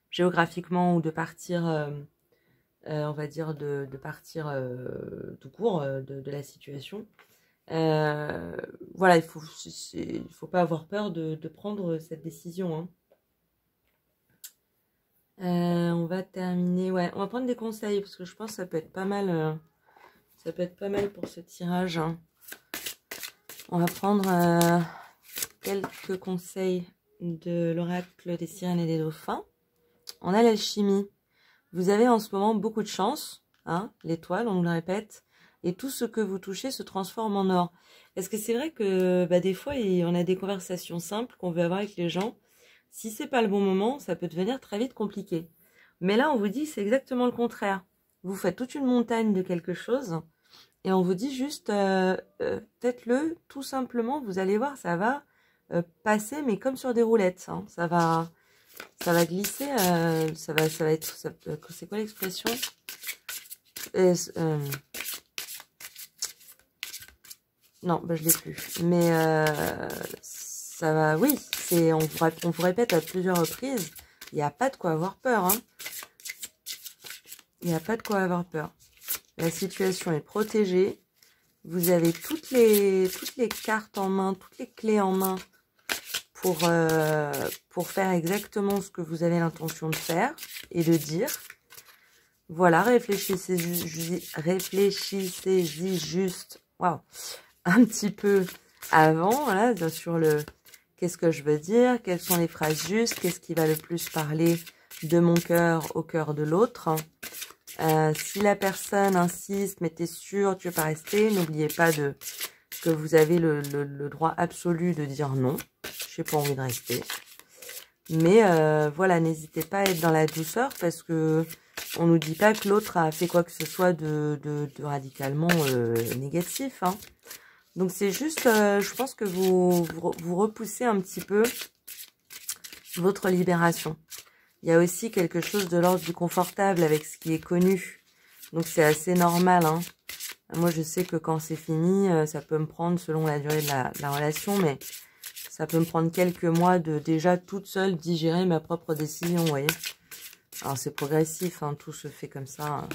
géographiquement ou de partir, on va dire, de partir tout court de la situation. Voilà, il faut pas avoir peur de prendre cette décision, hein. On va terminer, ouais, on va prendre des conseils parce que je pense que ça peut être pas mal, pour ce tirage, hein. On va prendre quelques conseils de l'oracle des sirènes et des dauphins. On a l'alchimie. Vous avez en ce moment beaucoup de chance, hein, l'étoile, on nous le répète, et tout ce que vous touchez se transforme en or. Est-ce que c'est vrai que des fois, on a des conversations simples qu'on veut avoir avec les gens. Si c'est pas le bon moment, ça peut devenir très vite compliqué. Mais là, on vous dit c'est exactement le contraire. Vous faites toute une montagne de quelque chose et on vous dit juste faites-le tout simplement. Vous allez voir, ça va passer, mais comme sur des roulettes. Hein. Ça va glisser. Ça va être. C'est quoi l'expression? Non, je l'ai plus. Mais ça va. Oui, on vous répète à plusieurs reprises. Il n'y a pas de quoi avoir peur. Hein. Il n'y a pas de quoi avoir peur. La situation est protégée. Vous avez toutes les cartes en main, toutes les clés en main pour faire exactement ce que vous avez l'intention de faire et de dire. Voilà, réfléchissez-y juste un petit peu avant, voilà, sur le qu'est-ce que je veux dire, quelles sont les phrases justes, qu'est-ce qui va le plus parler de mon cœur au cœur de l'autre. Si la personne insiste, mais t'es sûr, tu veux pas rester, n'oubliez pas que vous avez le droit absolu de dire non. J'ai pas envie de rester. Mais voilà, n'hésitez pas à être dans la douceur parce que on nous dit pas que l'autre a fait quoi que ce soit de radicalement négatif. Hein. Donc c'est juste, je pense que vous repoussez un petit peu votre libération. Il y a aussi quelque chose de l'ordre du confortable avec ce qui est connu. Donc c'est assez normal. Hein. Moi je sais que quand c'est fini, ça peut me prendre selon la durée de la relation, mais ça peut me prendre quelques mois de déjà toute seule digérer ma propre décision, vous voyez. Alors c'est progressif, hein, tout se fait comme ça. Hein.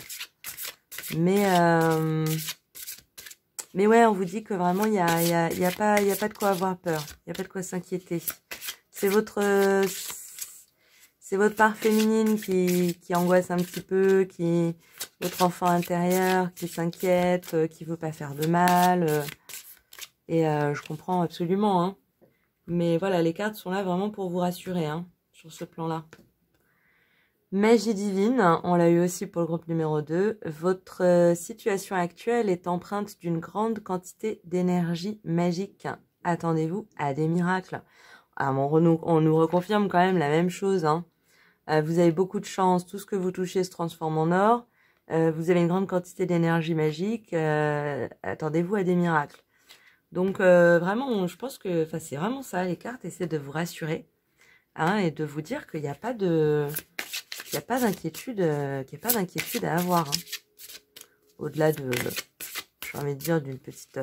Mais ouais, on vous dit que vraiment il y a pas de quoi avoir peur, il y a pas de quoi s'inquiéter. C'est votre part féminine qui angoisse un petit peu, votre enfant intérieur qui s'inquiète, qui veut pas faire de mal. Et je comprends absolument. Hein. Mais voilà, les cartes sont là vraiment pour vous rassurer hein, sur ce plan-là. Magie divine, on l'a eu aussi pour le groupe numéro 2. Votre situation actuelle est empreinte d'une grande quantité d'énergie magique. Attendez-vous à des miracles. Alors, on nous reconfirme quand même la même chose. Hein. Vous avez beaucoup de chance, tout ce que vous touchez se transforme en or. Vous avez une grande quantité d'énergie magique. Attendez-vous à des miracles. Donc vraiment, je pense que c'est vraiment ça. Les cartes essaient de vous rassurer hein, et de vous dire qu'il n'y a pas d'inquiétude, à avoir. Hein. Au-delà de, j'ai envie de dire, d'une petite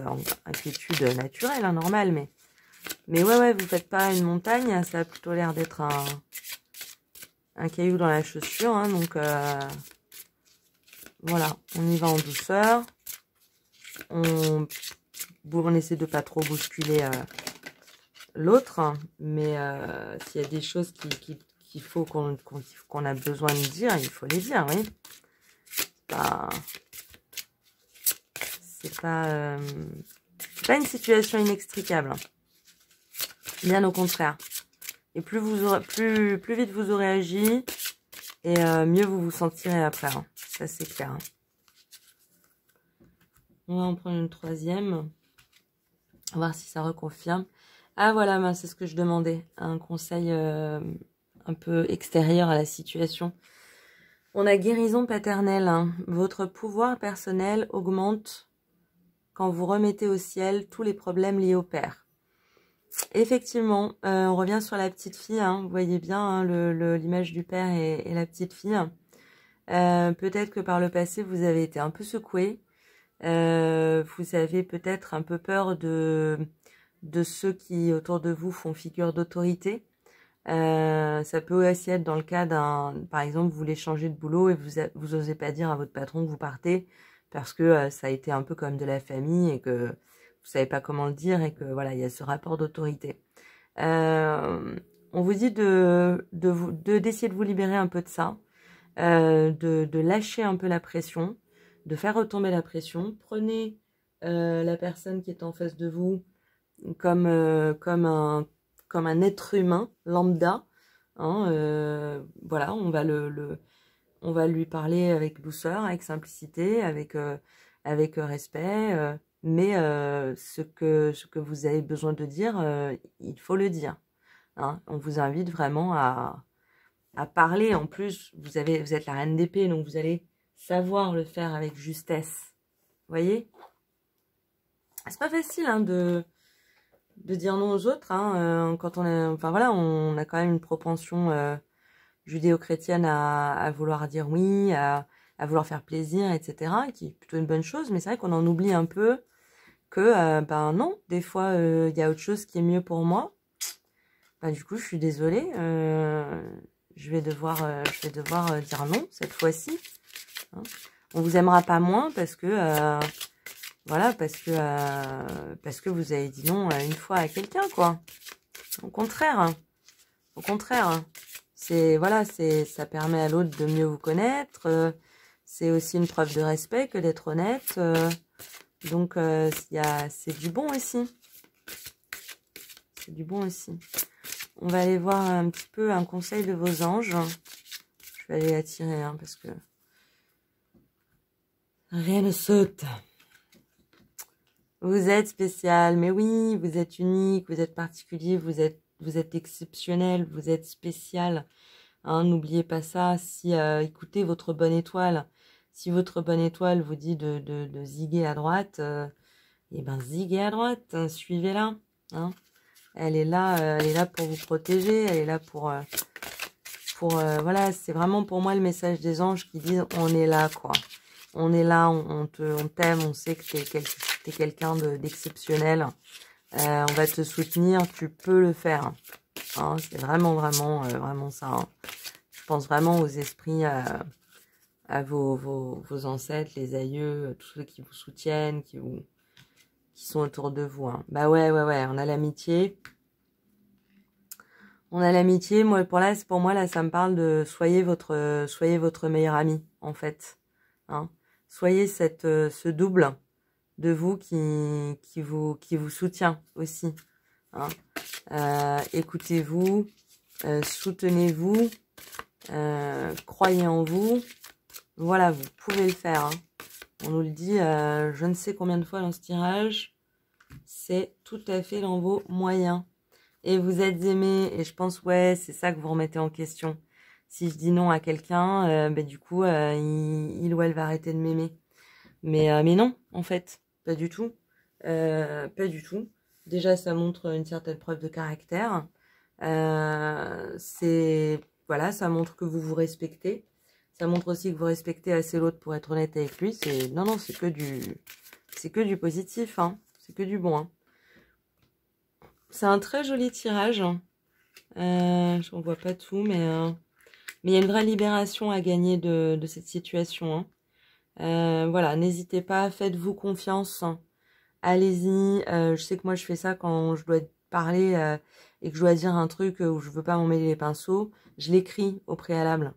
inquiétude naturelle, hein, normale, mais ouais, vous faites pas une montagne, ça a plutôt l'air d'être un caillou dans la chaussure, hein, donc voilà, on y va en douceur, on essaie de pas trop bousculer l'autre, hein, mais s'il y a des choses qu'il faut qu'on a besoin de dire, il faut les dire, oui. C'est pas une situation inextricable. Hein. Bien au contraire. Et plus vite vous aurez agi, et mieux vous vous sentirez après. Hein. Ça, c'est clair. Hein. On va en prendre une troisième. On va voir si ça reconfirme. Ah, voilà, c'est ce que je demandais. Un conseil un peu extérieur à la situation. On a guérison paternelle. Hein. Votre pouvoir personnel augmente quand vous remettez au ciel tous les problèmes liés au père. Effectivement, on revient sur la petite fille. Hein. Vous voyez bien hein, l'image du père et la petite fille. Peut-être que par le passé, vous avez été un peu secoué. Vous avez peut-être un peu peur de ceux qui, autour de vous, font figure d'autorité. Ça peut aussi être dans le cas par exemple, vous voulez changer de boulot et vous osez pas dire à votre patron que vous partez parce que ça a été un peu comme de la famille et que vous savez pas comment le dire et que voilà, il y a ce rapport d'autorité. On vous dit d'essayer de vous libérer un peu de ça, de lâcher un peu la pression, de faire retomber la pression. Prenez la personne qui est en face de vous comme un être humain lambda. Hein, voilà, on va lui parler avec douceur, avec simplicité, avec respect. Mais ce que vous avez besoin de dire, il faut le dire. Hein. On vous invite vraiment à parler. En plus, vous êtes la reine d'épée, donc vous allez savoir le faire avec justesse. Vous voyez? C'est pas facile hein, de dire non aux autres. Hein, quand on est, enfin voilà, on a quand même une propension judéo-chrétienne à vouloir dire oui, à vouloir faire plaisir, etc. Qui est plutôt une bonne chose. Mais c'est vrai qu'on en oublie un peu que ben non, des fois il y a autre chose qui est mieux pour moi. Ben, du coup, je suis désolée. Je vais devoir dire non cette fois-ci. Hein. On vous aimera pas moins parce que voilà, parce que vous avez dit non une fois à quelqu'un, quoi. Au contraire, hein. Au contraire. Hein. Ça permet à l'autre de mieux vous connaître. C'est aussi une preuve de respect que d'être honnête. Donc c'est du bon aussi. C'est du bon aussi. On va aller voir un petit peu un conseil de vos anges. Je vais aller la tirer hein, parce que rien ne saute. Vous êtes spécial, mais oui, vous êtes unique, vous êtes particulier, vous êtes exceptionnel, vous êtes spécial. Hein, n'oubliez pas ça. Si écoutez votre bonne étoile, si votre bonne étoile vous dit de ziguer à droite, eh ben ziguez à droite, hein, suivez-la. Hein. Elle est là pour vous protéger, elle est là pour voilà, c'est vraiment pour moi le message des anges qui disent on est là quoi. On est là, on t'aime, on sait que t'es quelqu'un d'exceptionnel. On va te soutenir, tu peux le faire. Hein, c'est vraiment ça. Hein. Je pense vraiment aux esprits, à vos ancêtres, les aïeux, tous ceux qui vous soutiennent, qui sont autour de vous. Hein. Bah ouais, on a l'amitié. On a l'amitié. Moi, pour moi, là, ça me parle de soyez votre meilleur ami, en fait. Hein. Soyez ce double de vous qui vous soutient aussi. Hein. Écoutez-vous, soutenez-vous, croyez en vous. Voilà, vous pouvez le faire. Hein. On nous le dit je ne sais combien de fois dans ce tirage. C'est tout à fait dans vos moyens. Et vous êtes aimé. Et je pense, ouais, c'est ça que vous remettez en question. Si je dis non à quelqu'un, ben, du coup, il ou elle va arrêter de m'aimer. Mais non, en fait, pas du tout. Pas du tout. Déjà, ça montre une certaine preuve de caractère. Voilà, ça montre que vous vous respectez. Ça montre aussi que vous respectez assez l'autre pour être honnête avec lui. Non, c'est que du positif, hein. C'est que du bon, hein. C'est un très joli tirage. Je ne vois pas tout, mais il y a une vraie libération à gagner de cette situation. Hein. Voilà, n'hésitez pas, faites-vous confiance. Allez-y. Je sais que moi, je fais ça quand je dois parler et que je dois dire un truc où je veux pas m'emmêler les pinceaux. Je l'écris au préalable.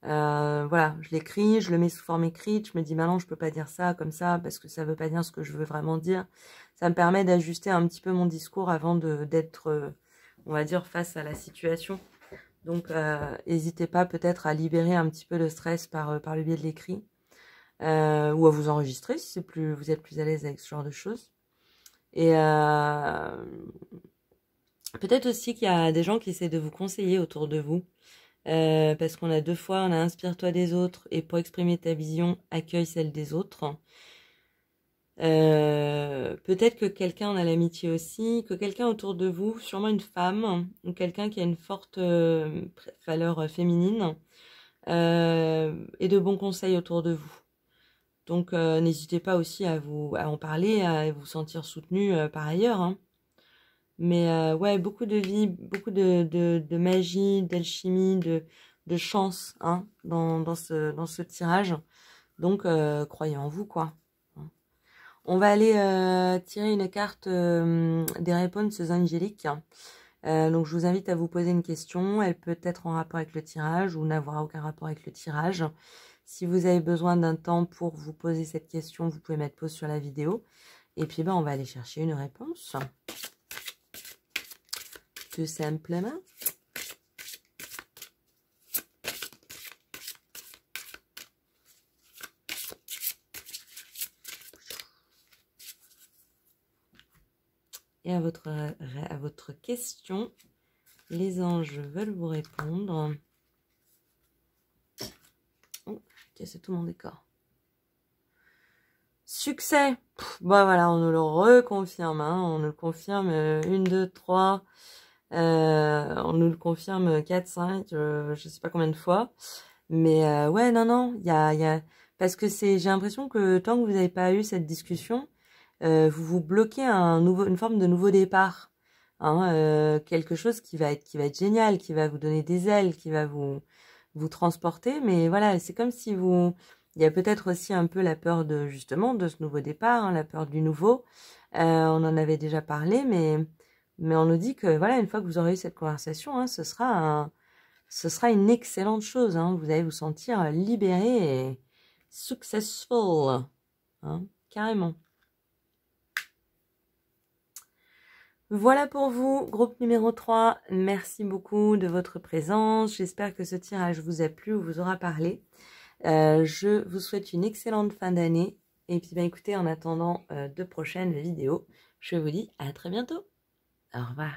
Voilà, je l'écris, je le mets sous forme écrite. Je me dis, maintenant, je peux pas dire ça comme ça parce que ça veut pas dire ce que je veux vraiment dire. Ça me permet d'ajuster un petit peu mon discours avant d'être, on va dire, face à la situation. Donc, n'hésitez pas peut-être à libérer un petit peu le stress par le biais de l'écrit. Ou à vous enregistrer si vous êtes plus à l'aise avec ce genre de choses. Et peut-être aussi qu'il y a des gens qui essaient de vous conseiller autour de vous. Parce qu'on a deux fois, on a inspire-toi des autres et pour exprimer ta vision, accueille celle des autres. Peut-être que quelqu'un en a l'amitié aussi, que quelqu'un autour de vous, sûrement une femme ou quelqu'un qui a une forte valeur féminine et de bons conseils autour de vous. Donc n'hésitez pas aussi à en parler, à vous sentir soutenu par ailleurs. Hein. Mais ouais, beaucoup de vie, beaucoup de magie, d'alchimie, de chance hein, dans ce tirage. Donc croyez en vous quoi. On va aller tirer une carte des réponses angéliques. Donc je vous invite à vous poser une question. Elle peut être en rapport avec le tirage ou n'avoir aucun rapport avec le tirage. Si vous avez besoin d'un temps pour vous poser cette question, vous pouvez mettre pause sur la vidéo. Et puis, ben, on va aller chercher une réponse. Tout simplement. Et à votre question, les anges veulent vous répondre. Oh, c'est tout mon décor. Succès. Bah voilà, on nous le reconfirme. Hein, on nous le confirme 1, 2, 3. On nous le confirme 4, 5. Je sais pas combien de fois. Mais ouais, non. Parce que j'ai l'impression que tant que vous n'avez pas eu cette discussion, vous vous bloquez une forme de nouveau départ. Hein, quelque chose qui va être génial, qui va vous donner des ailes, qui va vous transporter. Mais voilà, c'est comme si il y a peut-être aussi un peu la peur justement de ce nouveau départ, hein, la peur du nouveau. On en avait déjà parlé, mais on nous dit que voilà, une fois que vous aurez eu cette conversation, hein, ce sera une excellente chose. Hein, vous allez vous sentir libéré et successful, hein, carrément. Voilà pour vous, groupe numéro 3. Merci beaucoup de votre présence. J'espère que ce tirage vous a plu ou vous aura parlé. Je vous souhaite une excellente fin d'année. Et puis, écoutez, en attendant de prochaines vidéos, je vous dis à très bientôt. Au revoir.